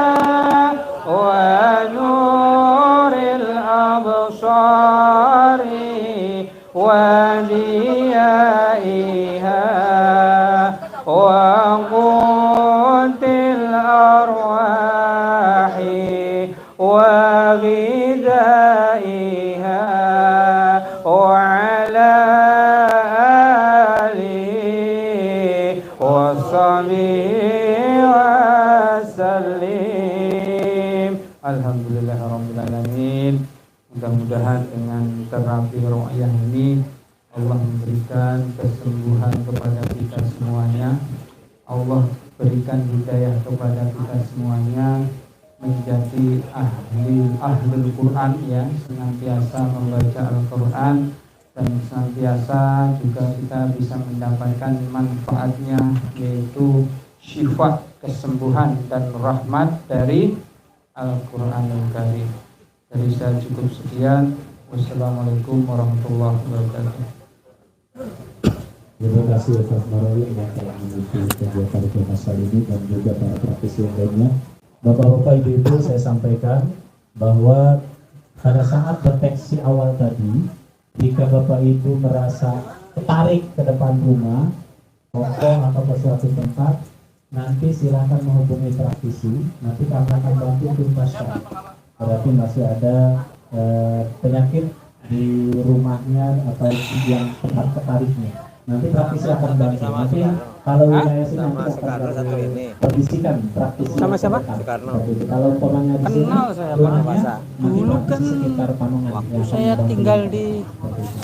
Speaker 4: ونور الأبصار وديائها وقوت الأرواح وغذائها وعلى آله وصحبه وسلم. Alhamdulillahirrahmanirrahim. Mudah-mudahan dengan terapi ruqyah ini Allah memberikan kesembuhan kepada kita semuanya. Allah berikan hidayah kepada kita semuanya menjadi ahlul Quran, ya, senantiasa membaca Al-Quran dan senantiasa juga kita bisa mendapatkan manfaatnya, yaitu syifa, kesembuhan dan rahmat dari Al-Qur'anul Karim. Dari saya cukup sekian. Wassalamualaikum warahmatullahi wabarakatuh.
Speaker 3: Terima kasih Ustaz Marawi yang telah mengikuti kegiatan kita ini dan juga para praktisi yang lainnya. Bapak-bapak, ibu-ibu, saya sampaikan bahwa pada saat deteksi awal tadi, jika Bapak Ibu merasa tertarik ke depan rumah, toko atau ke suatu tempat, nanti silakan menghubungi praktisi. Nanti kami akan bantu tuntaskan. Berarti masih ada penyakit di rumahnya atau yang tempat tertariknya. Nanti praktisi akan bantu. Nanti kalau wilayah sini nanti akan berbisikan praktisi.
Speaker 1: Sama siapa?
Speaker 3: Soekarno. Kalau umpamanya di sini,
Speaker 4: Kenal saya,
Speaker 3: rumahnya
Speaker 4: dulu kan
Speaker 3: sekitar Panongan.
Speaker 4: saya tinggal di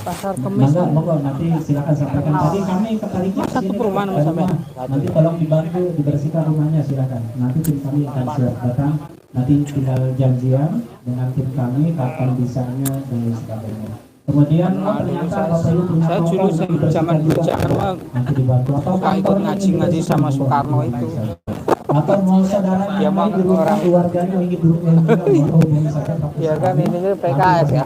Speaker 4: Pasar Kemis.
Speaker 3: Monggo nanti silakan sampaikan. Tadi kami ketariknya
Speaker 4: Satu perumahan sama sampai.
Speaker 3: Nanti tolong dibantu dibersihkan rumahnya, silakan. Nanti tim kami akan siap datang. Nanti tinggal janjian dengan tim kami kapan bisanya dan sebagainya. Kemudian ternyata Bapak Ibu punya
Speaker 4: Saya dulu zaman bujangan
Speaker 3: nanti dibantu atau
Speaker 4: suka ikut ngaji sama Soekarno itu.
Speaker 3: atau mau saudara
Speaker 4: Ya,
Speaker 3: yang di rumah keluarganya ingin duduk
Speaker 4: Ya kan ini PKS ya.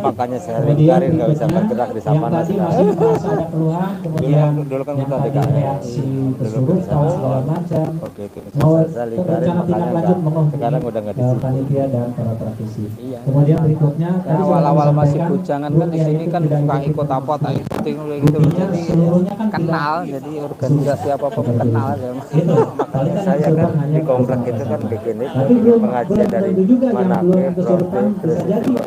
Speaker 1: Makanya saya lingkarin nggak bisa bergerak di
Speaker 3: yang
Speaker 1: Sapana.
Speaker 3: tadi masih merasa ada keluhan, kemudian
Speaker 1: Dulu kan
Speaker 3: yang
Speaker 1: kita
Speaker 3: tadi
Speaker 1: DKS.
Speaker 3: reaksi kesurupan segala macam,
Speaker 1: Oke,
Speaker 3: mau
Speaker 1: saya lingkarin
Speaker 3: rencana tindak
Speaker 1: makanya
Speaker 3: lanjut menghubungi
Speaker 1: sekarang udah nggak di situ.
Speaker 3: panitia dan para praktisi.
Speaker 1: Iya.
Speaker 3: Kemudian berikutnya tadi sudah
Speaker 4: Awal-awal
Speaker 3: kami
Speaker 4: masih
Speaker 3: sampaikan,
Speaker 4: bujangan kan di sini kan
Speaker 3: tidak
Speaker 4: suka
Speaker 3: ikut
Speaker 4: ikut apa tak ikutin gitu.
Speaker 3: Intinya
Speaker 4: Jadi
Speaker 3: seluruhnya kan
Speaker 4: kenal,
Speaker 3: tidak
Speaker 4: jadi organisasi apa-apa kenal ya.
Speaker 3: itu
Speaker 1: Makanya saya kan di komplek itu kan bikin itu
Speaker 3: tapi belum
Speaker 1: pengajian dari
Speaker 3: juga yang
Speaker 1: mana
Speaker 3: belum
Speaker 1: ke
Speaker 3: kesurupan
Speaker 1: terus
Speaker 3: bisa jadi
Speaker 1: ya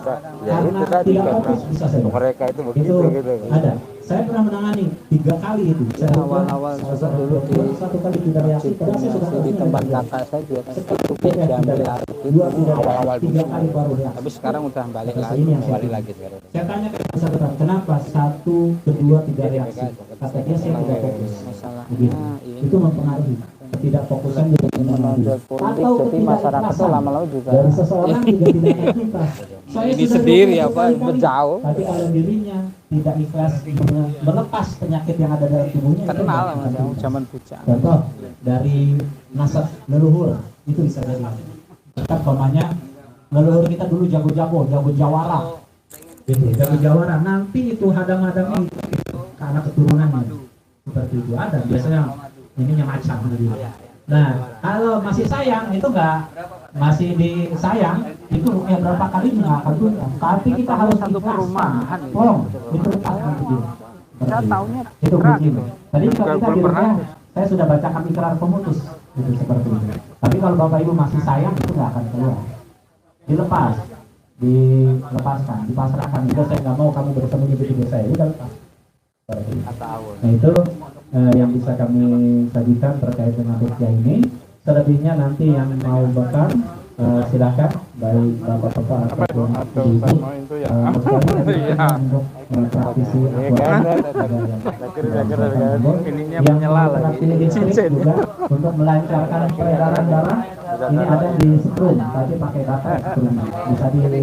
Speaker 3: karena
Speaker 1: itu tadi
Speaker 3: tidak
Speaker 1: karena
Speaker 3: fokus bisa saja.
Speaker 1: mereka itu
Speaker 3: Itu
Speaker 1: begitu gitu.
Speaker 3: ada. Saya pernah menangani 3 kali itu. Saya
Speaker 4: Awal-awal juga dulu di
Speaker 3: satu kali tidak reaksi, padahal saya sudah
Speaker 4: di tempat
Speaker 3: tahu.
Speaker 4: kakak saya juga kan
Speaker 3: Sekali
Speaker 4: itu diambil
Speaker 3: tidak
Speaker 4: lari
Speaker 3: reaksi. Dua tidak reaksi.
Speaker 4: awal-awal
Speaker 3: 3
Speaker 4: dulu.
Speaker 3: kali baru reaksi.
Speaker 4: Tapi sekarang udah balik
Speaker 3: Kata
Speaker 4: lagi,
Speaker 3: ini yang saya
Speaker 1: Kembali
Speaker 3: bilang.
Speaker 1: lagi sekarang.
Speaker 3: Saya tanya ke bersangkutan, kenapa 1, kedua, 3 reaksi? Kata dia saya tidak fokus. Begitu.
Speaker 4: Masalahnya ini
Speaker 3: Itu mempengaruhi ketidakfokusan juga mempengaruhi.
Speaker 4: politik, jadi masyarakat itu lama-lama juga
Speaker 3: dari seseorang juga tidak ikhlas. Saya
Speaker 4: ini
Speaker 3: sudah
Speaker 4: sendiri
Speaker 3: 20
Speaker 4: apa
Speaker 3: kali-kali.
Speaker 4: berjauh
Speaker 3: Tapi kalau dirinya tidak ikhlas melepas penyakit yang ada dalam tubuhnya, itu
Speaker 4: kenal
Speaker 3: nggak
Speaker 4: sama
Speaker 3: akan
Speaker 4: saya
Speaker 3: bisa.
Speaker 4: zaman bujang.
Speaker 3: Contoh dari nasab leluhur itu bisa jadi. Kan umpamanya leluhur kita dulu jago-jago, jago jawara, gitu, jago jawara. Nanti itu hadang-hadangnya itu karena keturunannya seperti itu ada. Biasanya ininya macam gitu. Nah, kalau masih sayang itu enggak, masih disayang itu berapa kali juga akan tuntas. Tapi kita harus
Speaker 4: Satu
Speaker 3: ikhlas.
Speaker 4: perumahan.
Speaker 3: Tolong diperlukan itu.
Speaker 4: Saya taunya
Speaker 3: Itu
Speaker 4: ikrar
Speaker 3: begini.
Speaker 4: gitu.
Speaker 3: Tadi kalau
Speaker 4: Bukan
Speaker 3: kita di
Speaker 4: pernah.
Speaker 3: rumah, saya sudah bacakan ikrar pemutus itu seperti itu. Tapi kalau Bapak Ibu masih sayang itu nggak akan keluar. Dilepas, dilepaskan, dipasrahkan. Udah saya nggak mau kamu bersembunyi di saya. Udah lepas. Seperti itu. Nah itu yang bisa kami sajikan terkait dengan rukyah ini. Selebihnya nanti yang mau bakar silakan, baik bapak-bapak ataupun ibu. Untuk praktisi
Speaker 4: Ininya menyala lagi.
Speaker 3: cincin juga untuk melancarkan peredaran darah. Ini ada di setrum, tadi pakai data setrum bisa diatur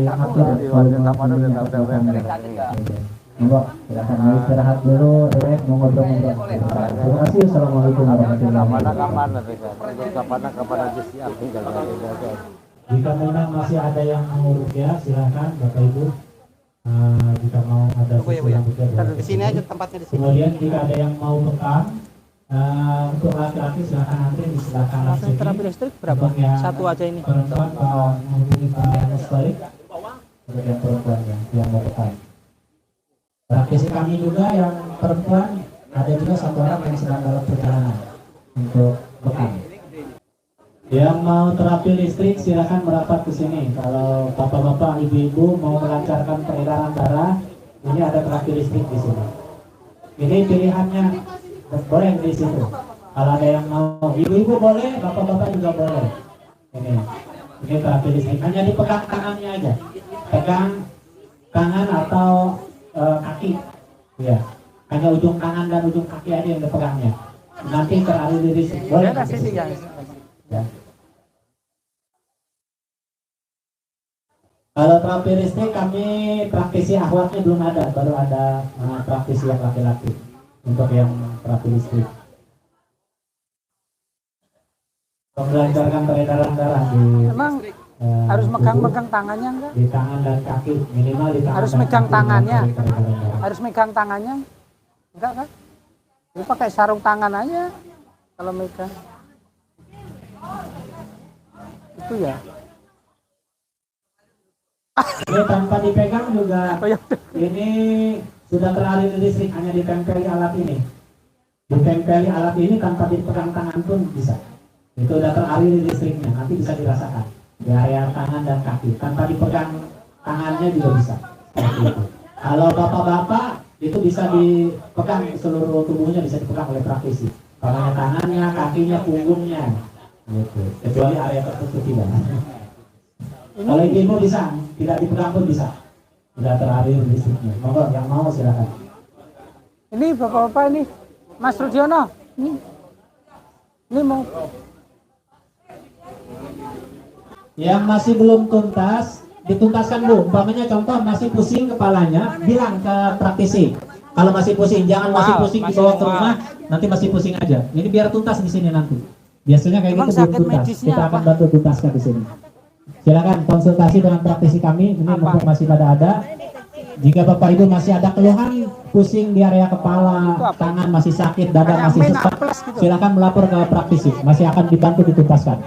Speaker 3: Monggo, silakan mau istirahat dulu, direct mau ngobrol-ngobrol. Terima kasih. Assalamualaikum warahmatullahi wabarakatuh.
Speaker 1: Kapan aja siap tinggal ada.
Speaker 3: Jika memang masih ada yang mau rukyah, silakan Bapak Ibu. Jika mau ada yang rukyah,
Speaker 4: Di sini aja tempatnya di sini.
Speaker 3: kemudian jika ada yang mau bekam, untuk laki-laki silakan antri di sebelah kanan sini.
Speaker 4: Terapi listrik berapa?
Speaker 3: Untuk yang
Speaker 4: Satu aja ini.
Speaker 3: Perempuan menghubungi Pak Mustalik, untuk yang perempuan yang mau bekam. Praktisi kami juga yang perempuan ada juga satu orang yang sedang dalam perjalanan untuk bekam. Yang mau terapi listrik silakan merapat ke sini. Kalau bapak-bapak, ibu-ibu mau melancarkan peredaran darah, ini ada terapi listrik di sini. Ini pilihannya boleh di situ. Kalau ada yang mau, ibu-ibu boleh, bapak-bapak juga boleh. Ini terapi listrik. Hanya dipegang tangannya aja. Pegang tangan atau kaki, ya. Hanya ujung tangan dan ujung kaki aja yang dipegangnya. Nanti teralih di listrik. Boleh. Ya. Kalau terapi listrik kami praktisi akhwatnya belum ada, baru ada praktisi yang laki-laki untuk yang terapi listrik. Melancarkan peredaran darah di
Speaker 5: Emang harus megang-megang tangannya enggak?
Speaker 3: di tangan dan kaki, minimal di tangan.
Speaker 5: Harus
Speaker 3: dan
Speaker 5: megang
Speaker 3: kaki
Speaker 5: tangannya.
Speaker 3: peredaran darah.
Speaker 5: Harus megang tangannya? Enggak kan? Lu pakai sarung tangan aja kalau megang. Itu ya.
Speaker 3: Ini tanpa dipegang juga.
Speaker 5: Oh, ya udah.
Speaker 3: Ini sudah teraliri listrik, hanya ditempeli alat ini. Ditempeli alat ini tanpa dipegang tangan pun bisa. Itu udah teraliri listriknya, nanti bisa dirasakan di area tangan dan kaki. Tanpa dipegang tangannya juga bisa. Seperti itu. Kalau bapak-bapak itu bisa dipegang seluruh tubuhnya, bisa dipegang oleh praktisi. Kalau tangannya, kakinya, punggungnya, gitu. Kecuali area tertentu tidak. Kalau ibu bisa, tidak dipegang pun bisa. Sudah teraliri listriknya. Monggo yang mau silakan.
Speaker 5: Ini bapak-bapak ini, Mas Rudiono, ini mau.
Speaker 3: Yang masih belum tuntas, dituntaskan Bu. Umpamanya contoh masih pusing kepalanya, bilang ke praktisi. Kalau masih pusing, jangan masih pusing dibawa ke rumah, nanti masih pusing aja. Ini biar tuntas di sini nanti. Biasanya kayak
Speaker 5: Emang
Speaker 3: gitu belum
Speaker 5: sakit
Speaker 3: tuntas.
Speaker 5: medisnya
Speaker 3: Kita akan
Speaker 5: apa?
Speaker 3: bantu tuntaskan di sini. Silakan konsultasi dengan praktisi kami. Ini mumpung masih pada ada. Jika Bapak Ibu masih ada keluhan pusing di area kepala, tangan masih sakit, dada
Speaker 5: Kayak
Speaker 3: masih
Speaker 5: main
Speaker 3: sesak,
Speaker 5: aples gitu.
Speaker 3: silakan melapor ke praktisi. Masih akan dibantu dituntaskan.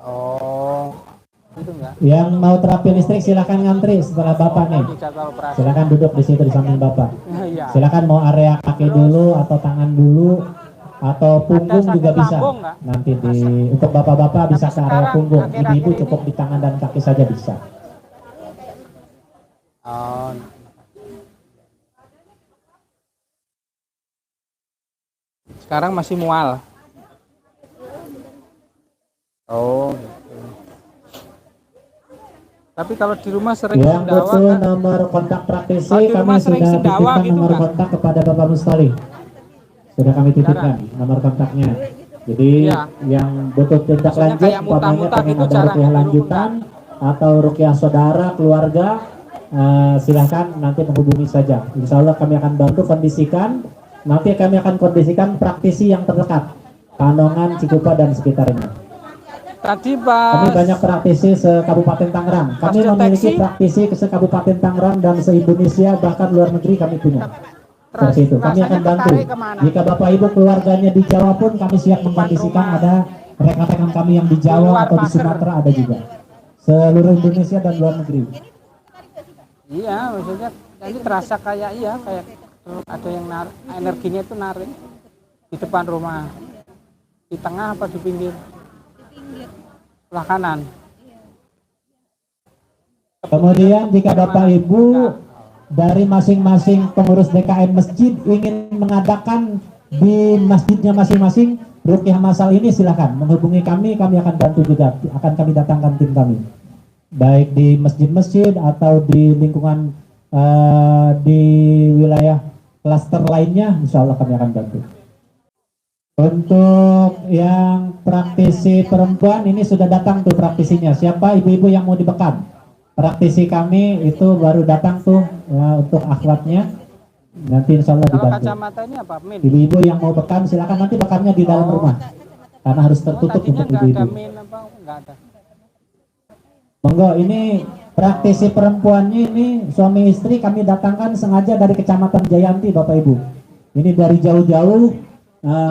Speaker 5: Oh, itu enggak?
Speaker 3: Yang mau terapi listrik silakan ngantri setelah Bapak nih.
Speaker 5: Jadwal operasi.
Speaker 3: Silakan duduk di situ di samping Bapak.
Speaker 5: Iya.
Speaker 3: Silakan mau area kaki dulu atau tangan dulu atau punggung
Speaker 5: sakit
Speaker 3: juga bisa.
Speaker 5: lambung nggak?
Speaker 3: Nanti untuk bapak-bapak bisa ke area
Speaker 5: sekarang,
Speaker 3: punggung.
Speaker 5: akhir-akhir
Speaker 3: Ibu-ibu
Speaker 5: ini-
Speaker 3: cukup di tangan dan kaki saja bisa.
Speaker 5: Oh. Sekarang masih mual. Oh. Gitu. Tapi kalau di rumah sering
Speaker 3: Yang
Speaker 5: sendawa
Speaker 3: butuh
Speaker 5: kan?
Speaker 3: nomor kontak praktisi
Speaker 5: Oh, di
Speaker 3: kami
Speaker 5: rumah sering
Speaker 3: sudah
Speaker 5: sendawa
Speaker 3: titipkan
Speaker 5: gitu,
Speaker 3: nomor
Speaker 5: Kak?
Speaker 3: kontak kepada Bapak Mustali. Sudah kami titipkan nomor kontaknya. Jadi
Speaker 5: Iya.
Speaker 3: yang butuh tindak
Speaker 5: Maksudnya
Speaker 3: lanjut,
Speaker 5: kayak
Speaker 3: umpamanya
Speaker 5: muntah-muntah
Speaker 3: pengen
Speaker 5: gitu
Speaker 3: ada
Speaker 5: jarang
Speaker 3: rukyah
Speaker 5: di
Speaker 3: lanjutan atau rukyah saudara, keluarga, silahkan nanti menghubungi saja. Insya Allah kami akan bantu kondisikan. Nanti kami akan kondisikan praktisi yang terdekat, Pandongan, Cikupa dan sekitarnya.
Speaker 5: Tadi
Speaker 3: Kami
Speaker 5: pas
Speaker 3: banyak praktisi se-Kabupaten Tangerang. Kami
Speaker 5: Pas
Speaker 3: memiliki
Speaker 5: deteksi.
Speaker 3: praktisi ke se-Kabupaten Tangerang dan se-Indonesia, bahkan luar negeri kami punya. Seperti itu. Kami akan
Speaker 5: rasanya
Speaker 3: bantu.
Speaker 5: tertarik kemana?
Speaker 3: Jika Bapak Ibu keluarganya di Jawa pun kami siap mengkondisikan. Ada rekan-rekan kami yang di
Speaker 5: Di
Speaker 3: Jawa
Speaker 5: luar
Speaker 3: atau di
Speaker 5: pagar.
Speaker 3: Sumatera ada juga. Seluruh Indonesia dan luar negeri.
Speaker 5: Iya, maksudnya ini terasa kayak iya kayak ada yang energinya itu narik di depan rumah, di tengah apa di pinggir? Sebelah kanan.
Speaker 3: Kemudian jika Bapak Ibu dari masing-masing pengurus DKM masjid ingin mengadakan di masjidnya masing-masing rukyah masal ini, silakan menghubungi kami akan bantu juga, akan kami datangkan tim kami. Baik di masjid-masjid atau di lingkungan di wilayah klaster lainnya, insya Allah kami akan bantu. Untuk yang praktisi perempuan ini sudah datang tuh praktisinya. Siapa ibu-ibu yang mau dibekam? Praktisi kami itu baru datang tuh untuk akhwatnya. Nanti insya Allah
Speaker 5: Kalau
Speaker 3: dibantu.
Speaker 5: kacamata ini apa? Min.
Speaker 3: Ibu-ibu yang mau bekam silakan, nanti bekamnya di dalam rumah. Karena harus tertutup
Speaker 5: tadinya
Speaker 3: untuk
Speaker 5: nggak ada
Speaker 3: ibu-ibu.
Speaker 5: min apa? Nggak ada.
Speaker 3: Monggo, ini praktisi perempuannya ini suami istri kami datangkan sengaja dari Kecamatan Jayanti Bapak Ibu. Ini dari jauh-jauh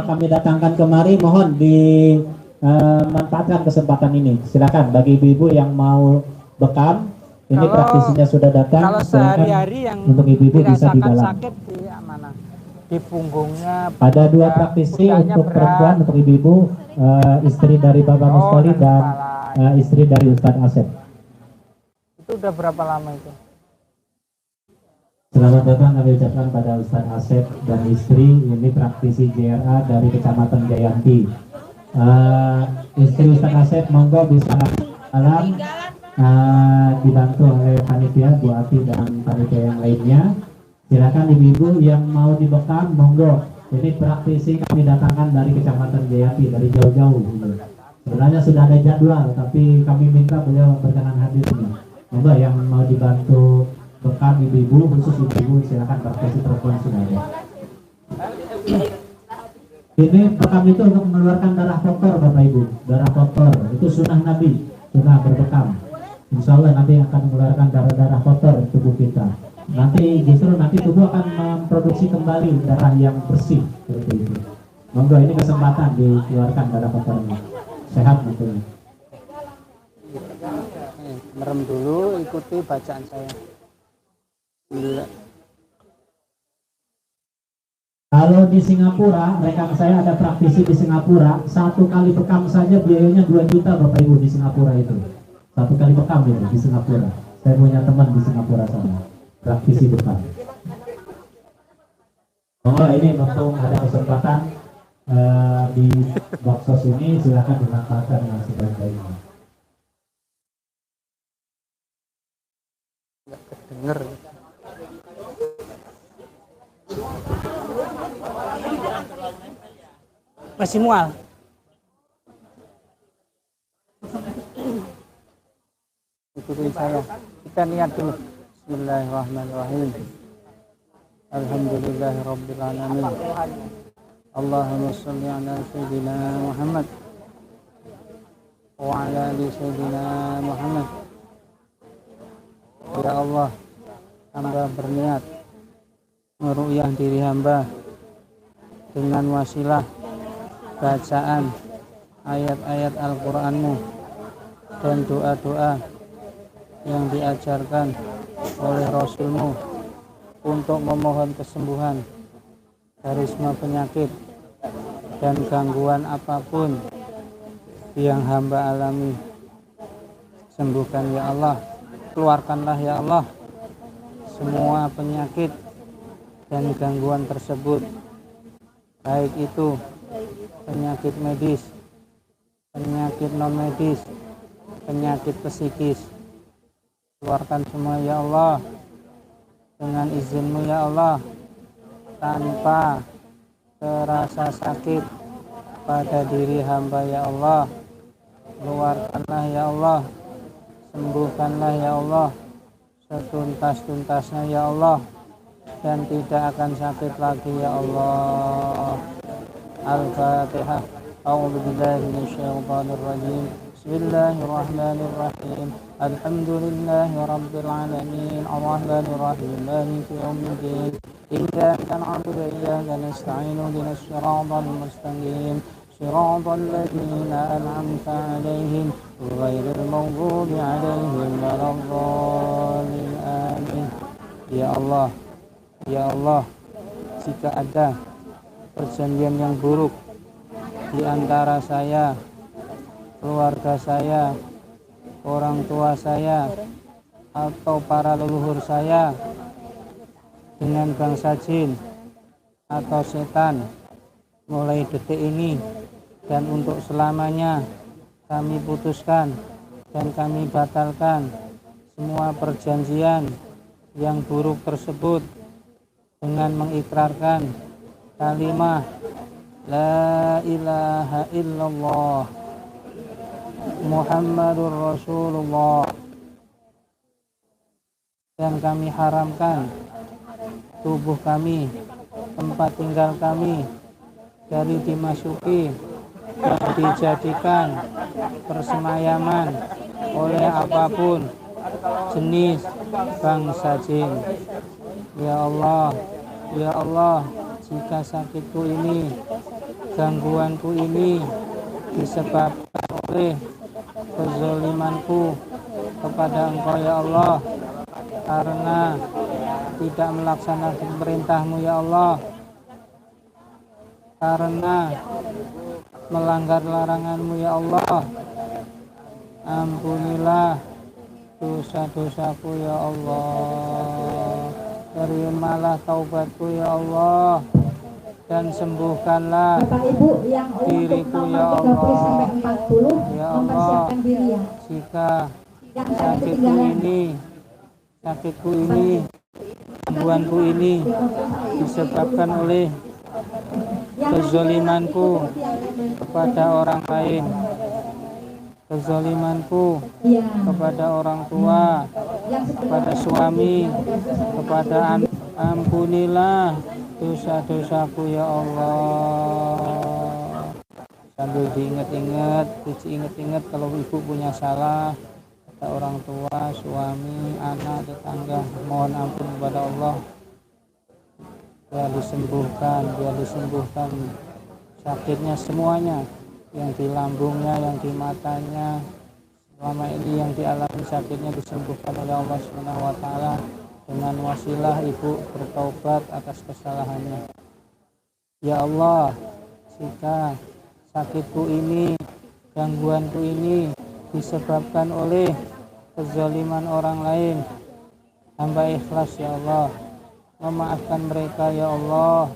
Speaker 3: kami datangkan kemari, mohon dimanfaatkan kesempatan ini. Silakan bagi ibu-ibu yang mau bekam, ini
Speaker 5: Kalau-
Speaker 3: praktisinya sudah datang.
Speaker 5: Kalau
Speaker 3: Silakan
Speaker 5: sehari-hari yang
Speaker 3: untuk ibu-ibu bisa di
Speaker 5: dirasakan
Speaker 3: dalam.
Speaker 5: sakit di mana? Di punggungnya.
Speaker 3: Ada dua
Speaker 5: berat,
Speaker 3: praktisi
Speaker 5: pundaknya
Speaker 3: untuk
Speaker 5: berat.
Speaker 3: perempuan, untuk ibu-ibu, istri dari Bapak
Speaker 5: Oh,
Speaker 3: Mustali
Speaker 5: dan
Speaker 3: dan
Speaker 5: kepala.
Speaker 3: istri dari Ustadz Asep.
Speaker 5: Itu udah berapa lama itu?
Speaker 3: Selamat datang kami ucapkan pada Ustadz Asep dan istri, ini praktisi JRA dari Kecamatan Jayanti. Istri Ustadz Asep monggo bisa alam dibantu oleh panitia Bu Ati dan panitia yang lainnya. Silakan ibu-ibu yang mau dibekam monggo. Ini praktisi kami datangkan dari Kecamatan Jayanti, dari jauh-jauh. Sebenarnya sudah ada jadwal, tapi kami minta beliau berkenan hadir.
Speaker 2: Coba yang mau dibantu bekam ibu-ibu, khusus ibu-ibu, silakan praktisi perempuan sudah ada. Ini bekam itu untuk mengeluarkan darah kotor Bapak Ibu, darah kotor itu sunnah Nabi, sunnah berbekam. Insya Allah nanti akan mengeluarkan darah-darah kotor di tubuh kita. Nanti justru nanti tubuh akan memproduksi kembali darah yang bersih seperti itu. Monggo ini kesempatan dikeluarkan darah kotornya. Sehat nantinya.
Speaker 5: Merem dulu, ikuti bacaan saya.
Speaker 2: Kalau di Singapura, rekan saya ada praktisi di Singapura, 1 kali bekam saja biayanya 2 juta Bapak Ibu di Singapura itu. 1 kali bekam itu di Singapura. Saya punya teman di Singapura sana, praktisi bekam. Oh ini mumpung ada kesempatan di boxos ini, silakan dimanfaatkan dengan sebaik-baiknya.
Speaker 5: Dengar. Masih mual. Ikutin saya. Kita niat dulu. Bismillahirrahmanirrahim. Alhamdulillahirabbil alamin. Allahumma shalli ala sayyidina Muhammad wa ala ali sayyidina Muhammad. Ya Allah, hamba berniat meru'yah diri hamba dengan wasilah bacaan ayat-ayat Al-Qur'anmu dan doa-doa yang diajarkan oleh Rasulmu untuk memohon kesembuhan dari semua penyakit dan gangguan apapun yang hamba alami. Sembuhkan ya Allah, keluarkanlah ya Allah semua penyakit dan gangguan tersebut, baik itu penyakit medis, penyakit non medis, penyakit psikis. Keluarkan semua ya Allah dengan izin-Mu ya Allah, tanpa terasa sakit pada diri hamba ya Allah. Keluarkanlah ya Allah, sembuhkanlah ya Allah setuntas-tuntasnya ya Allah, dan tidak akan sakit lagi ya Allah. Al-Fatihah. A'udzubillahi minasyaitonir rajim. Bismillahirrahmanirrahim. Alhamdulillahi rabbil alamin. Arrahmanir rahim. Maliki yaumiddin. Iyyaka na'budu wa iyyaka nasta'in. Ihdinas siratal mustaqim. Siratal ladzina an'amta 'alaihim ghairil maghdubi 'alaihim waladdallin. Amin. Ya Allah, ya Allah, jika ada perjanjian yang buruk di antara saya, keluarga saya, orang tua saya, atau para leluhur saya dengan bangsa jin atau setan, mulai detik ini dan untuk selamanya kami putuskan dan kami batalkan semua perjanjian yang buruk tersebut dengan mengikrarkan kalimat La ilaha illallah Muhammadur Rasulullah, dan kami haramkan tubuh kami, tempat tinggal kami dari dimasuki dan dijadikan persemayaman oleh apapun jenis bangsa jin. Ya Allah, ya Allah, jika sakitku ini, gangguanku ini disebabkan oleh kezalimanku kepada Engkau ya Allah, karena tidak melaksanakan perintah-Mu ya Allah, karena melanggar larangan-Mu ya Allah, ampunilah dosa-dosaku ya Allah, terimalah taubatku ya Allah, dan sembuhkanlah
Speaker 6: Bapak Ibu yang
Speaker 2: diriku ya
Speaker 6: nomor 30
Speaker 2: Allah.
Speaker 6: sampai 40
Speaker 2: Ya Allah,
Speaker 6: mempersiapkan diri ya.
Speaker 2: jika
Speaker 6: Yang ada
Speaker 2: sakitku
Speaker 6: ketinggalan.
Speaker 2: ini, gangguanku ini disebabkan oleh kezalimanku kepada orang lain,
Speaker 5: kezalimanku
Speaker 6: Iya.
Speaker 5: kepada orang tua,
Speaker 6: Yang sebelah
Speaker 5: kepada suami, kepada ampunilah dosa-dosaku ya Allah. Sambil diingat-ingat, diingat-ingat kalau ibu punya salah kepada orang tua, suami, anak, tetangga, mohon ampun kepada Allah. Biar disembuhkan sakitnya semuanya, yang di lambungnya, yang di matanya, selama ini yang dialami sakitnya disembuhkan oleh Allah Subhanahu wa taala dengan wasilah ibu bertaubat atas kesalahannya. Ya Allah, jika sakitku ini, gangguanku ini disebabkan oleh kezaliman orang lain, hamba ikhlas ya Allah memaafkan mereka ya Allah.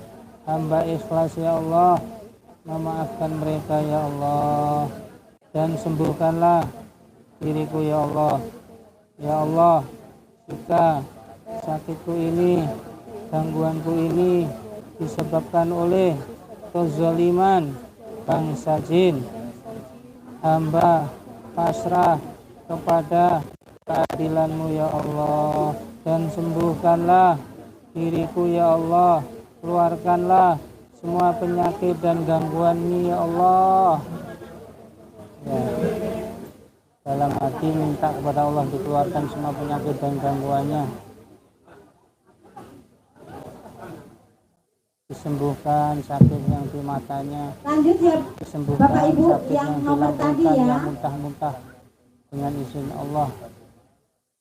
Speaker 5: Hamba ikhlas ya Allah memaafkan mereka ya Allah, dan sembuhkanlah diriku ya Allah. Ya Allah, jika sakitku ini, gangguanku ini disebabkan oleh kezaliman bangsa jin, hamba pasrah kepada keadilanmu ya Allah, dan sembuhkanlah diriku ya Allah. Keluarkanlah semua penyakit dan gangguan ini ya Allah. Ya. Dalam hati minta kepada Allah dikeluarkan semua penyakit dan gangguannya, disembuhkan sakit yang di matanya,
Speaker 6: lanjut ya
Speaker 5: disembuhkan
Speaker 6: Bapak Ibu
Speaker 5: sakit
Speaker 6: yang
Speaker 5: yang
Speaker 6: nomor tadi
Speaker 5: dilambungkan,
Speaker 6: ya.
Speaker 5: yang muntah-muntah, dengan izin Allah.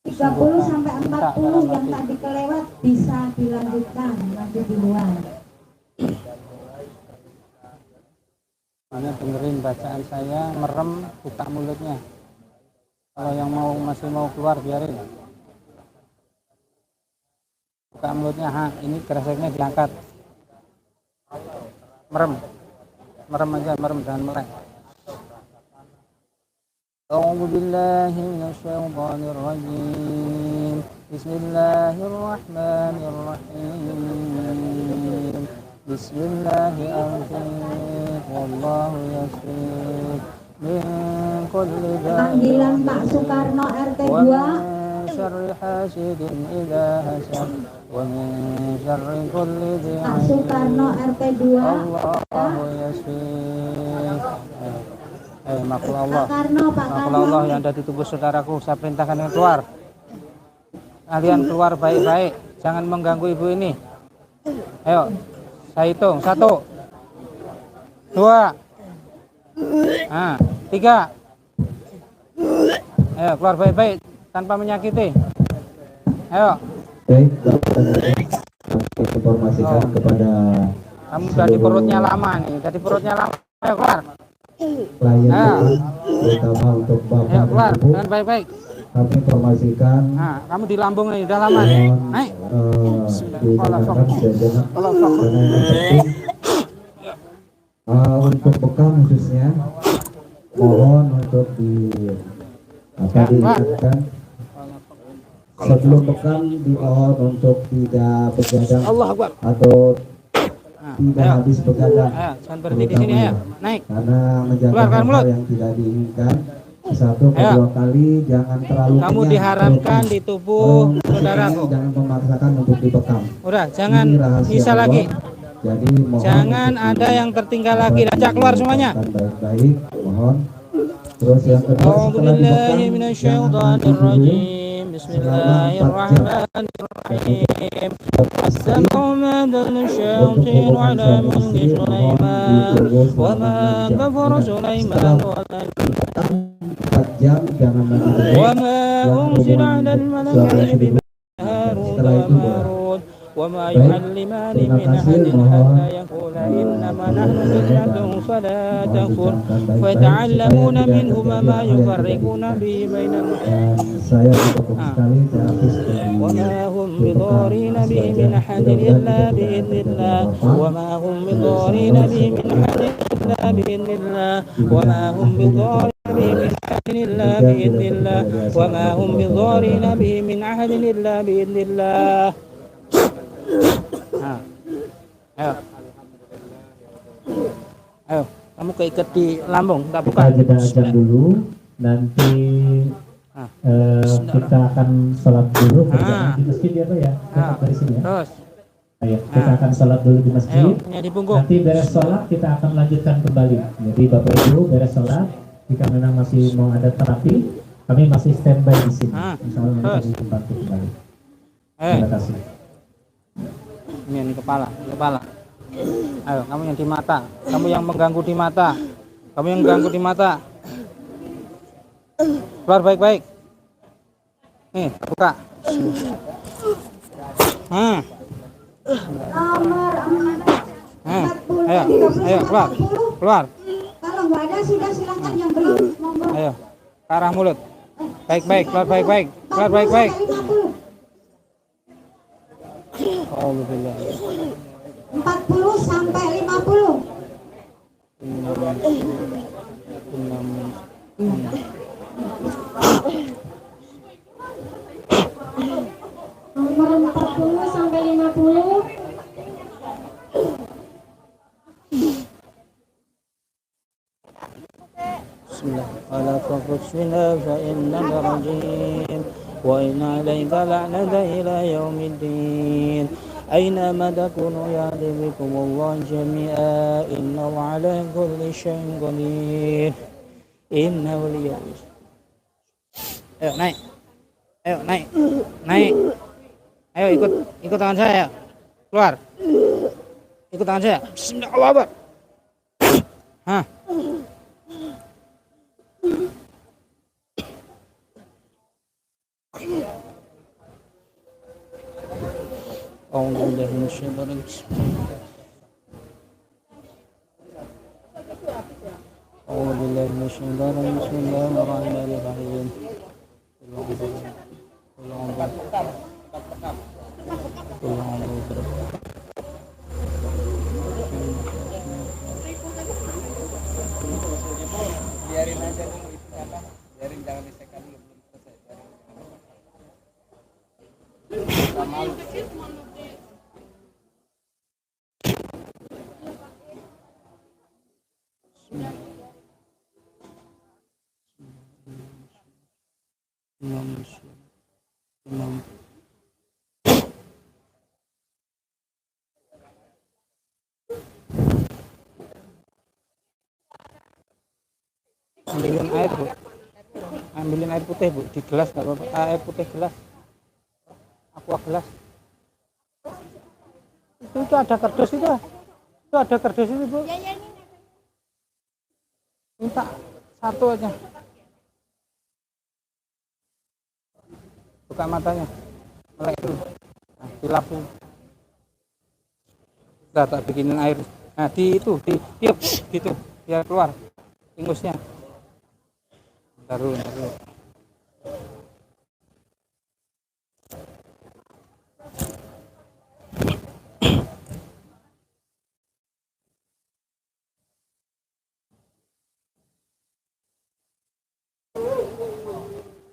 Speaker 6: 30 sampai 40 yang tadi kelewat bisa dilanjutkan, lanjut duluan.
Speaker 5: Mana dengerin bacaan saya, merem, buka mulutnya. Kalau yang masih mau keluar biarin. Buka mulutnya, ini kreseknya diangkat. Merem aja, jangan melek. A'udzu billahi minasyaitonir rajim. Bismillahirrahmanirrahim. Bismillahirrahmanirrahim. Wallahu yasir min kulli
Speaker 6: Panggilan Pak Soekarno RT 2.
Speaker 5: syarri hasidin idza hasad wa min syarri kulli dhi
Speaker 6: Pak Soekarno RT 2.
Speaker 5: Allahu yasir. Makhluk Allah.
Speaker 6: Pak Karno, Pak
Speaker 5: Makhluk
Speaker 6: Karno.
Speaker 5: Allah yang ada di tubuh saudaraku, saya perintahkan yang keluar. Kalian keluar baik-baik, jangan mengganggu ibu ini. Ayo, saya hitung. 1, 2, 3. Ayo, keluar baik-baik, tanpa menyakiti. Ayo.
Speaker 2: Baik, informasikan kepada
Speaker 5: Kamu udah di perutnya lama nih, udah di perutnya lama. Ayo keluar.
Speaker 2: klien terutama untuk bapak
Speaker 5: Ayo keluar
Speaker 2: dan ibu,
Speaker 5: dengan baik-baik.
Speaker 2: kami informasikan
Speaker 5: Kamu di lambung nih, udah lama nih. Naik.
Speaker 2: didengarkan sejenak karena yang penting untuk bekam khususnya mohon untuk diingatkan sebelum bekam dimohon untuk tidak begadang
Speaker 5: Allah Akbar.
Speaker 2: atau tidak habis begadang,
Speaker 5: Jangan berhenti di sini, ayo. Naik.
Speaker 2: karena menjaga
Speaker 5: Keluarkan mulut.
Speaker 2: hal yang tidak diinginkan. 1 kedua kali jangan terlalu
Speaker 5: Kamu
Speaker 2: kenyang
Speaker 5: diharamkan
Speaker 2: perutnya.
Speaker 5: di tubuh saudaraku.
Speaker 2: Jangan memaksakan untuk dibekam.
Speaker 5: Udah, jangan
Speaker 2: Ini rahasia
Speaker 5: bisa
Speaker 2: Allah.
Speaker 5: lagi.
Speaker 2: Jadi mohon
Speaker 5: Jangan
Speaker 2: untuk
Speaker 5: ada yang tertinggal lagi. Ajak keluar semuanya.
Speaker 2: baik-baik, mohon. Terus yang kedua setelah
Speaker 5: A'udzubillahi
Speaker 2: dibekam
Speaker 5: minasyaitonir
Speaker 2: jangan mandi dulu.
Speaker 5: rajim. Bismillahirrahmanirrahim. Assalamualaikum syaitan ala mulki Sulaiman wa ma kafara Sulaiman walakin
Speaker 2: 4 jam jangan mandi dulu.
Speaker 5: wa ma unzila 'alal malaikati bi Harut wa Marut wa ma yu'allimani min ahadin hatta yaqula innama nahnu fitnatun fala takfur fata'allamuna minhuma ma yufarriquna bihi bainal
Speaker 2: Dan saya cukup sekali terapis dari
Speaker 5: وما هم بضارين به من أحد إلا بإذن الله وما هم بضارين به من أحد إلا بإذن الله وما هم بضارين به من أحد إلا بإذن الله وما هم بضارين به من أحد إلا بإذن الله. Ayo, ayo, kamu keikat di lambung, tak buka.
Speaker 2: kita jeda jam dulu.
Speaker 3: nanti kita akan sholat dulu berjamaah di masjid ya Pak ya. Tetap dari sini ya.
Speaker 5: Terus.
Speaker 3: Ayo, kita akan sholat dulu di masjid.
Speaker 5: Ayo, di punggung.
Speaker 3: Nanti beres sholat kita akan lanjutkan kembali. Jadi Bapak Ibu beres sholat, jika memang masih mau ada terapi, kami masih standby di sini. Insya Allah nanti kami bantu kembali. Terima kasih.
Speaker 5: Ini kepala. Ayo, kamu yang di mata. Kamu yang mengganggu di mata. Kamu yang mengganggu di mata. Keluar baik-baik. Nih, buka.
Speaker 6: Nomor 40,
Speaker 5: Ayo, keluar. Keluar.
Speaker 6: Kalau nggak ada sudah silakan yang belum monggo.
Speaker 5: Ayo, ke arah mulut. Baik-baik, keluar baik-baik. Keluar baik-baik.
Speaker 6: 40 sampai 50. Nomor 40 sampai 50.
Speaker 5: Bismillah. Ala taqfina fa innaka rajim wa inna alayka la'nata ila yaumiddin. أينما تكونوا يهدي بكم الله جميعا إنه على كل شيء قدير إنه ولي. Ayo naik, naik. Ayo ikut tangan saya. Keluar. Ikut tangan saya. Bismillahirrahmanirrahim. Hah. أعوذ بالله من الشيطان الرجيم. أعوذ بالله من الشيطان الرجيم. بسم الله الرحمن الرحيم. Biarin aja dulu itu apa? Biarin, jangan disekat dulu, belum selesai. Malu. Ambilin air Bu, ambilin air putih Bu, di gelas nggak apa-apa, air putih gelas, aqua gelas. Itu ada kardus itu ada kardus itu Bu. Minta satu aja. Buka matanya, melek dulu, nah, dilapin. Tak bikinin air. Nah di tiup gitu, biar keluar ingusnya. Taruh.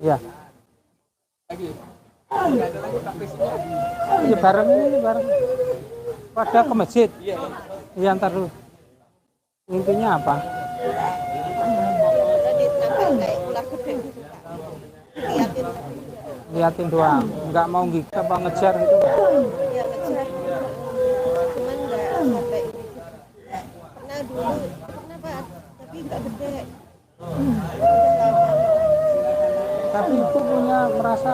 Speaker 5: Ya. Iya bareng. Pada ke masjid. Iya ntar dulu. Intinya apa? Liatin doang, nggak mau apa ngejar gitu.
Speaker 7: Iya ngejar, cuman nggak sampai pernah dulu Pak, tapi nggak gede.
Speaker 5: Tapi itu merasa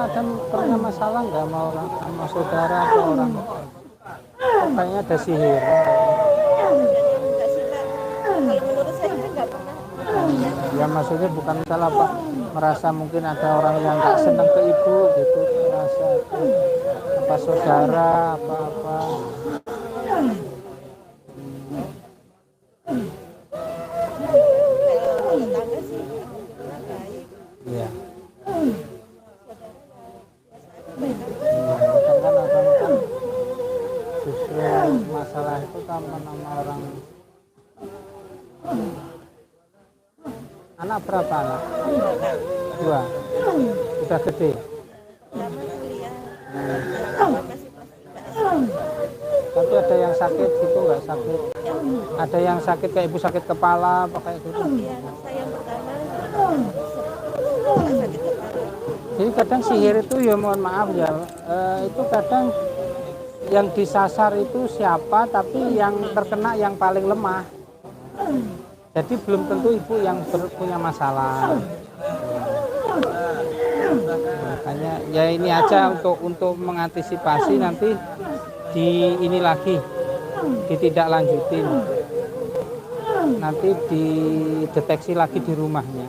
Speaker 5: punya masalah nggak sama saudara atau orang? Kayaknya ada sihir.
Speaker 7: Nggak sih Pak, kalau menurut saya nggak pernah.
Speaker 5: Ya maksudnya bukan salah Pak, merasa mungkin ada orang yang nggak senang ke ibu gitu, merasa apa saudara apa.
Speaker 7: Kalau tetangga sih baik.
Speaker 5: Iya. Kan orang kan justru masalah itu kan nama orang. Anak berapa anak? 2. Sudah gede. Tapi ada yang sakit gitu nggak sakit? Ada yang sakit kayak ibu sakit kepala apa kayak gitu?
Speaker 7: Iya, saya yang pertama sakit kepala.
Speaker 5: Jadi kadang sihir itu ya mohon maaf ya, itu kadang yang disasar itu siapa, tapi yang terkena yang paling lemah. Jadi belum tentu ibu yang punya masalah. Makanya ya ini aja untuk mengantisipasi nanti ini lagi ditindaklanjutin, nanti dideteksi lagi di rumahnya.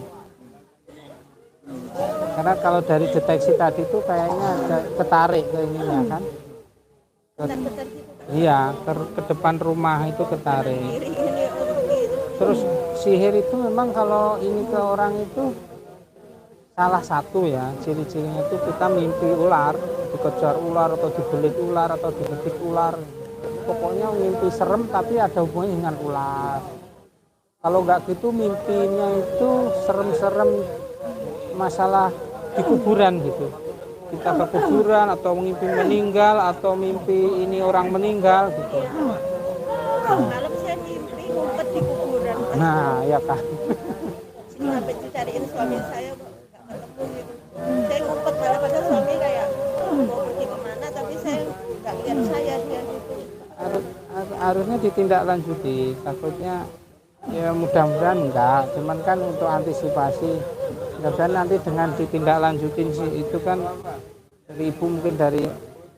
Speaker 5: Karena kalau dari deteksi tadi itu kayaknya ada ketarik ke ininya kan. Iya, ke depan rumah itu ketarik. Terus sihir itu memang kalau ini ke orang itu salah satu ya ciri-cirinya itu kita mimpi ular, dikejar ular atau dibelit ular atau dibetik ular. Pokoknya mimpi serem tapi ada hubungannya dengan ular. Kalau nggak gitu mimpinya itu serem-serem masalah di kuburan gitu. Kita ke kuburan atau mimpi meninggal atau mimpi ini orang meninggal gitu.
Speaker 7: Malam saya mimpi ngumpet di kuburan.
Speaker 5: Nah, ya kan.
Speaker 7: Sampai dicariin suami saya nggak ketemu gitu. Saya ngumpet malah pada suami kayak mau pergi kemana tapi saya nggak lihat saya dia gitu.
Speaker 5: Harusnya ditindaklanjuti, takutnya ya mudah-mudahan enggak, cuman kan untuk antisipasi mudah-mudahan nanti dengan ditindaklanjutin sih itu kan dari ibu mungkin dari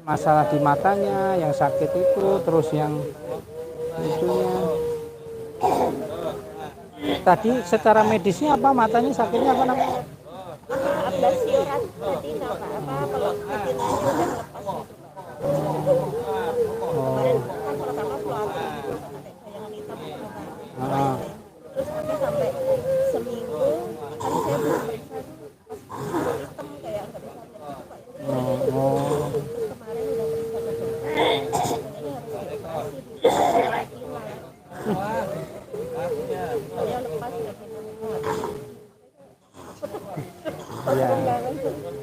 Speaker 5: masalah di matanya yang sakit itu, terus yang itunya tadi secara medisnya apa, matanya sakitnya apa namanya?
Speaker 7: Ablasi retina apa kalau retina udah lepas gitu. Kemarin kan pertama keluar gitu ada bayangan hitam di mata. Terus nanti sampai seminggu kan saya belum periksa pas hitam kayak nggak bisa lihat gitu Pak. Terus kemarin udah periksa ke dokter katanya harus dioperasi di retina. Saya lepas udah
Speaker 5: Iya.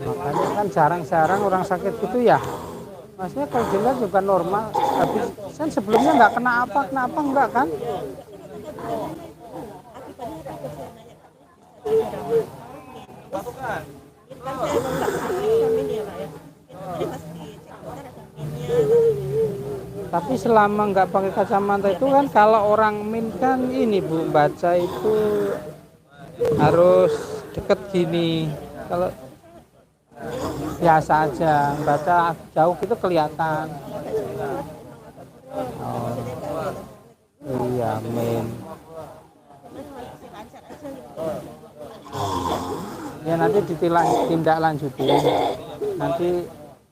Speaker 5: Makanya kan jarang-jarang orang sakit gitu ya. Maksudnya kalau dilihat juga normal, tapi kan sebelumnya nggak kena apa enggak kan? Tapi selama nggak pakai kacamata itu kan kalau orang min kan ini Bu, baca itu harus deket gini. Kalau biasa aja baca jauh itu kelihatan. Oh. Iya, min. Ya nanti ditindaklanjutin. Nanti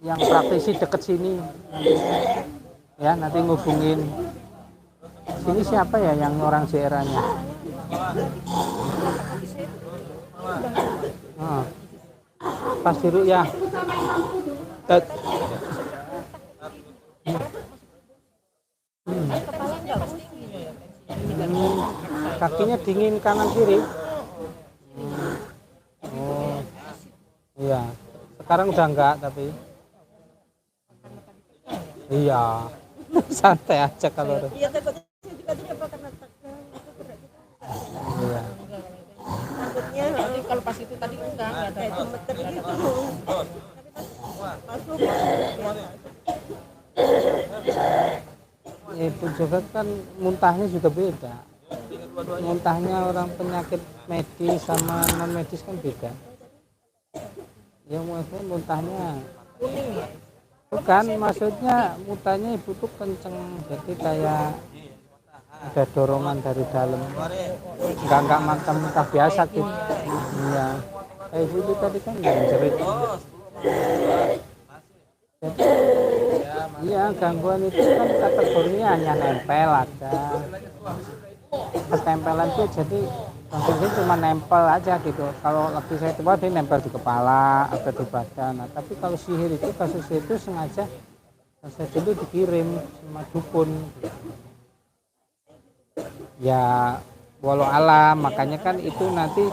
Speaker 5: yang praktisi deket sini. Ya nanti ngubungin. Sini siapa ya yang orang daerahnya? Oh. Pas dulu ya. Kakinya dingin kanan kiri. Oh. Iya. Sekarang udah enggak tapi. Iya. Santai aja kalau.
Speaker 7: Iya, juga coba karena tegang itu berat.
Speaker 5: Iya.
Speaker 7: Takutnya kalau pas itu tadi enggak ada gemeter gitu. Masuk
Speaker 5: Itu juga kan muntahnya juga beda. Muntahnya orang penyakit medis sama non medis kan beda. Yang maksudnya muntahnya
Speaker 7: kuning ya.
Speaker 5: bukan, maksudnya muntahnya ibu tuh kenceng, jadi kayak ada dorongan dari dalam, nggak macam muntah biasa gitu. Iya, kayak ibu itu tadi kan nggak jerit. Jadi, iya gangguan itu kan kategorinya hanya nempel aja, ketempelan tuh jadi maksudnya cuma nempel aja gitu. Kalau lagi saya coba dia nempel di kepala atau di badan. Nah, tapi kalau sihir itu kasus itu sengaja itu dikirim sama dukun. Ya walau alam, makanya kan itu nanti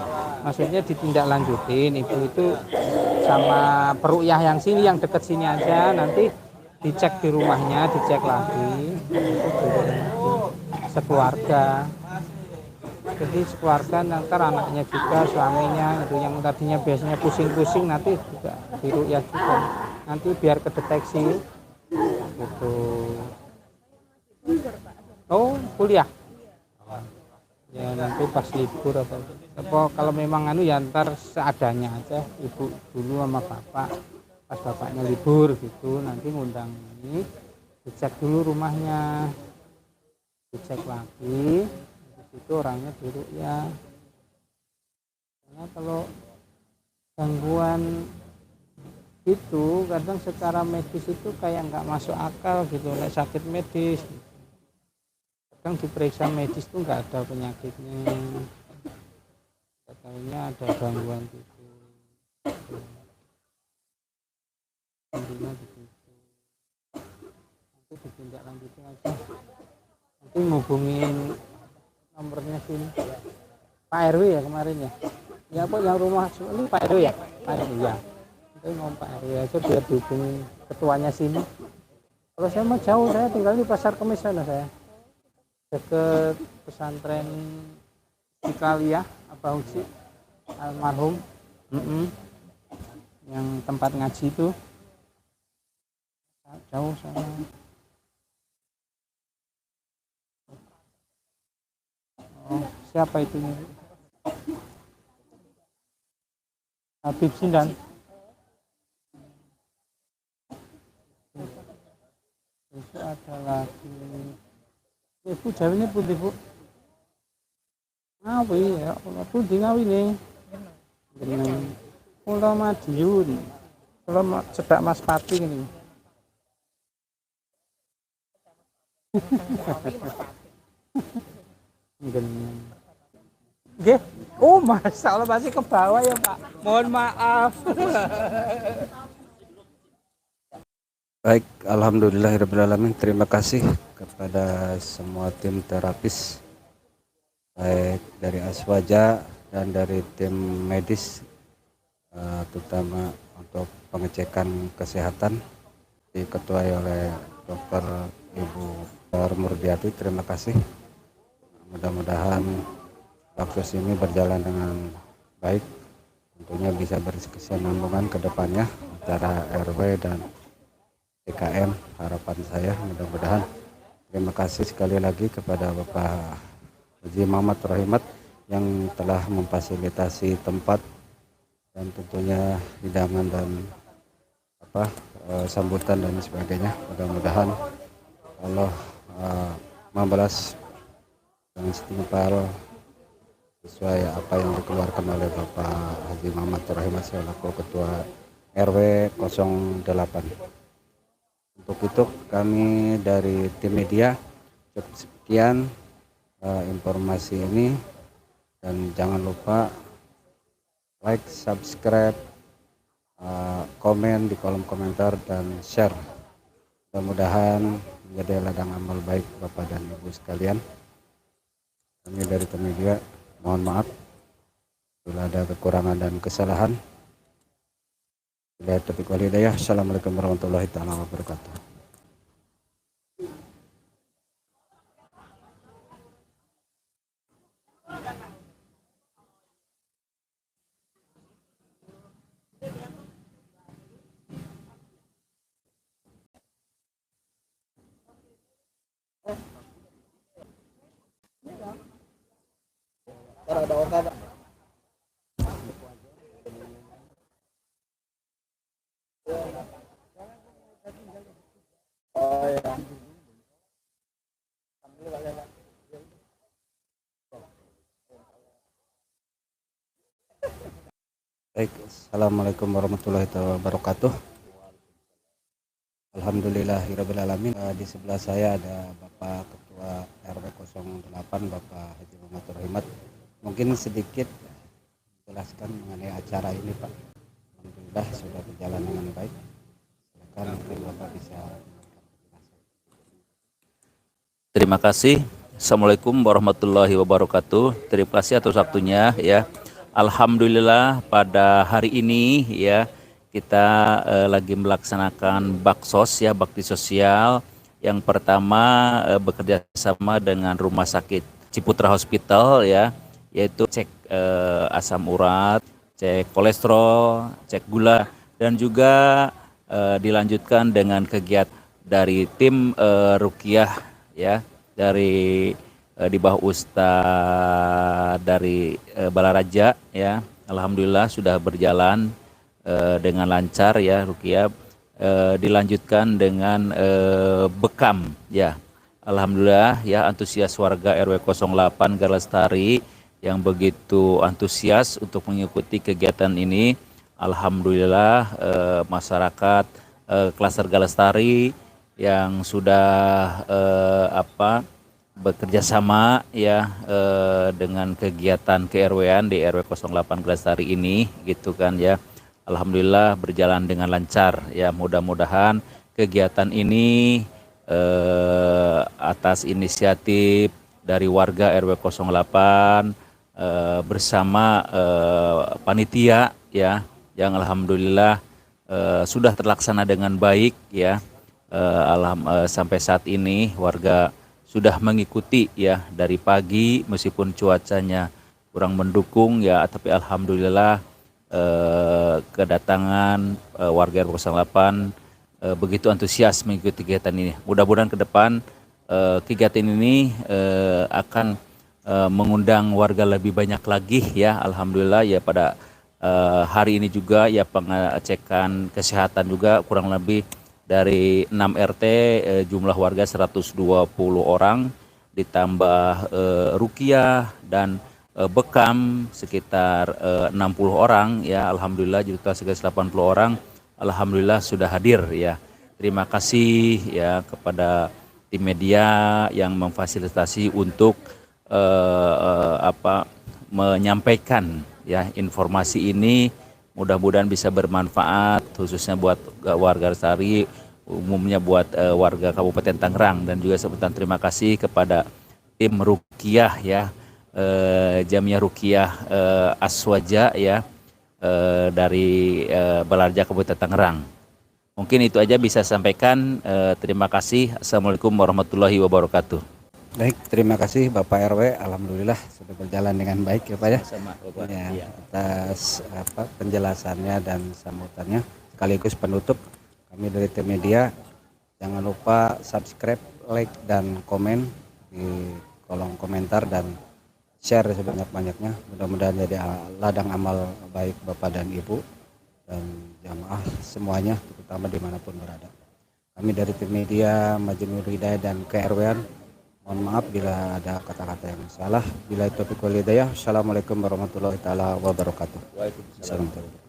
Speaker 5: maksudnya ditindaklanjutin ibu itu sama peruqyah yang sini, yang deket sini aja, nanti dicek di rumahnya, dicek lagi sekeluarga. Jadi sekeluarga ntar anaknya juga, suaminya itu yang tadinya biasanya pusing-pusing nanti juga diruqyah juga. Nanti biar kedeteksi gitu. Oh, kuliah. Ya nanti pas libur apa kalau memang ya ntar seadanya aja, ibu dulu sama bapak, pas bapaknya libur gitu nanti ngundang ini, dicek dulu rumahnya, dicek lagi itu orangnya dulu ya. Karena kalau gangguan itu kadang secara medis itu kayak nggak masuk akal gitu, kayak sakit medis. Kadang diperiksa medis tuh nggak ada penyakitnya, katanya ada gangguan gitu. Intinya begitu. Nanti ditindaklanjutin aja. Nanti ngubungin nomornya sini. Pak RW ya kemarin ya. Ya kok yang rumah ini Pak RW ya? Pak RW ya. Nanti ngomong Pak RW aja biar dihubungin ketuanya sini. Kalau saya mau jauh, saya tinggal di Pasar Kemis sana saya. Dekat pesantren Ikaliyah Abah Uci almarhum, yang tempat ngaji itu jauh sana. Oh, siapa itu? Habib Sindan. Itu ada lagi. Ibu jawabnya putih bu. Ngawi ya, aku di ngawi nih. Dengan Pulau Madiun, Pulau Cedak Mas Pati ini. Nggih. Oh, Masya Allah masih ke bawah ya Pak. Mohon maaf.
Speaker 1: Baik, alhamdulillahirrahmanirrahim. Terima kasih kepada semua tim terapis, baik dari Aswaja dan dari tim medis, terutama untuk pengecekan kesehatan diketuai oleh Dr. Ibu Murdiati. Terima kasih. Mudah-mudahan kasus ini berjalan dengan baik, tentunya bisa berkesinambungan ke depannya antara RW dan DKM. Harapan saya mudah-mudahan. Terima kasih sekali lagi kepada Bapak Haji Muhammad Rohimat yang telah memfasilitasi tempat dan tentunya hidangan dan sambutan dan sebagainya. Mudah-mudahan Allah membalas dengan setimpal sesuai apa yang dikeluarkan oleh Bapak Haji Muhammad Rohimat selaku Ketua RW 08. Untuk itu kami dari tim media cukup sekian informasi ini, dan jangan lupa like, subscribe, komen di kolom komentar dan share. Mudah-mudahan menjadi ladang amal baik Bapak dan Ibu sekalian. Kami dari tim media mohon maaf bila ada kekurangan dan kesalahan. Taufiq wal hidayah. Assalamualaikum warahmatullahi taala wabarakatuh. Baik, assalamualaikum warahmatullahi wabarakatuh. Alhamdulillahirrahmanirrahim. Di sebelah saya ada Bapak Ketua RW 08 Bapak Haji Muhammad Rohimat. Mungkin sedikit jelaskan mengenai acara ini Pak. Alhamdulillah sudah berjalan dengan baik. Silakan Bapak bisa.
Speaker 8: Terima kasih. Assalamualaikum warahmatullahi wabarakatuh. Terima kasih atas waktunya ya. Alhamdulillah pada hari ini ya kita lagi melaksanakan baksos ya, bakti sosial. Yang pertama bekerja sama dengan Rumah Sakit Ciputra Hospital ya, yaitu cek asam urat, cek kolesterol, cek gula, dan juga dilanjutkan dengan kegiatan dari tim Ruqyah ya, dari di bawah Ustadz dari Balaraja ya. Alhamdulillah sudah berjalan dengan lancar ya Ruqyah. Dilanjutkan dengan bekam ya. Alhamdulillah ya, antusias warga RW 08 Galestari yang begitu antusias untuk mengikuti kegiatan ini. Alhamdulillah masyarakat klaster Galestari yang sudah bekerja sama ya dengan kegiatan ke-RW-an di RW 08 Galestari ini gitu kan ya. Alhamdulillah berjalan dengan lancar ya. Mudah-mudahan kegiatan ini atas inisiatif dari warga RW 08 bersama panitia ya, yang alhamdulillah sudah terlaksana dengan baik ya. Sampai saat ini warga sudah mengikuti ya dari pagi meskipun cuacanya kurang mendukung ya, tapi alhamdulillah kedatangan warga RW 08 begitu antusias mengikuti kegiatan ini. Mudah-mudahan ke depan kegiatan ini akan mengundang warga lebih banyak lagi ya. Alhamdulillah ya, pada hari ini juga ya pengecekan kesehatan juga kurang lebih dari 6 RT jumlah warga 120 orang, ditambah Ruqyah dan bekam sekitar 60 orang ya. Alhamdulillah juta sekitar 80 orang. Alhamdulillah sudah hadir ya. Terima kasih ya kepada tim media yang memfasilitasi untuk menyampaikan ya informasi ini. Mudah-mudahan bisa bermanfaat khususnya buat warga Lestari, umumnya buat warga Kabupaten Tangerang, dan juga sebutan terima kasih kepada tim Ruqyah ya, Jamiah Ruqyah Aswaja ya, dari Balaraja Kabupaten Tangerang. Mungkin itu aja bisa sampaikan. Terima kasih. Assalamualaikum warahmatullahi wabarakatuh.
Speaker 1: Baik, terima kasih Bapak RW. Alhamdulillah sudah berjalan dengan baik ya Pak ya.
Speaker 8: Sama Bapak.
Speaker 1: Ya, atas penjelasannya dan sambutannya. Sekaligus penutup, kami dari tim media jangan lupa subscribe, like dan komen di kolom komentar dan share sebanyak-banyaknya. Mudah-mudahan jadi ladang amal baik Bapak dan Ibu dan jamaah semuanya, terutama dimanapun berada. Kami dari tim media Majnur Hidayah dan KRW-an, mohon maaf bila ada kata-kata yang salah. Bila taufiq wal hidayah. Assalamualaikum warahmatullahi wabarakatuh. Waalaikumsalam.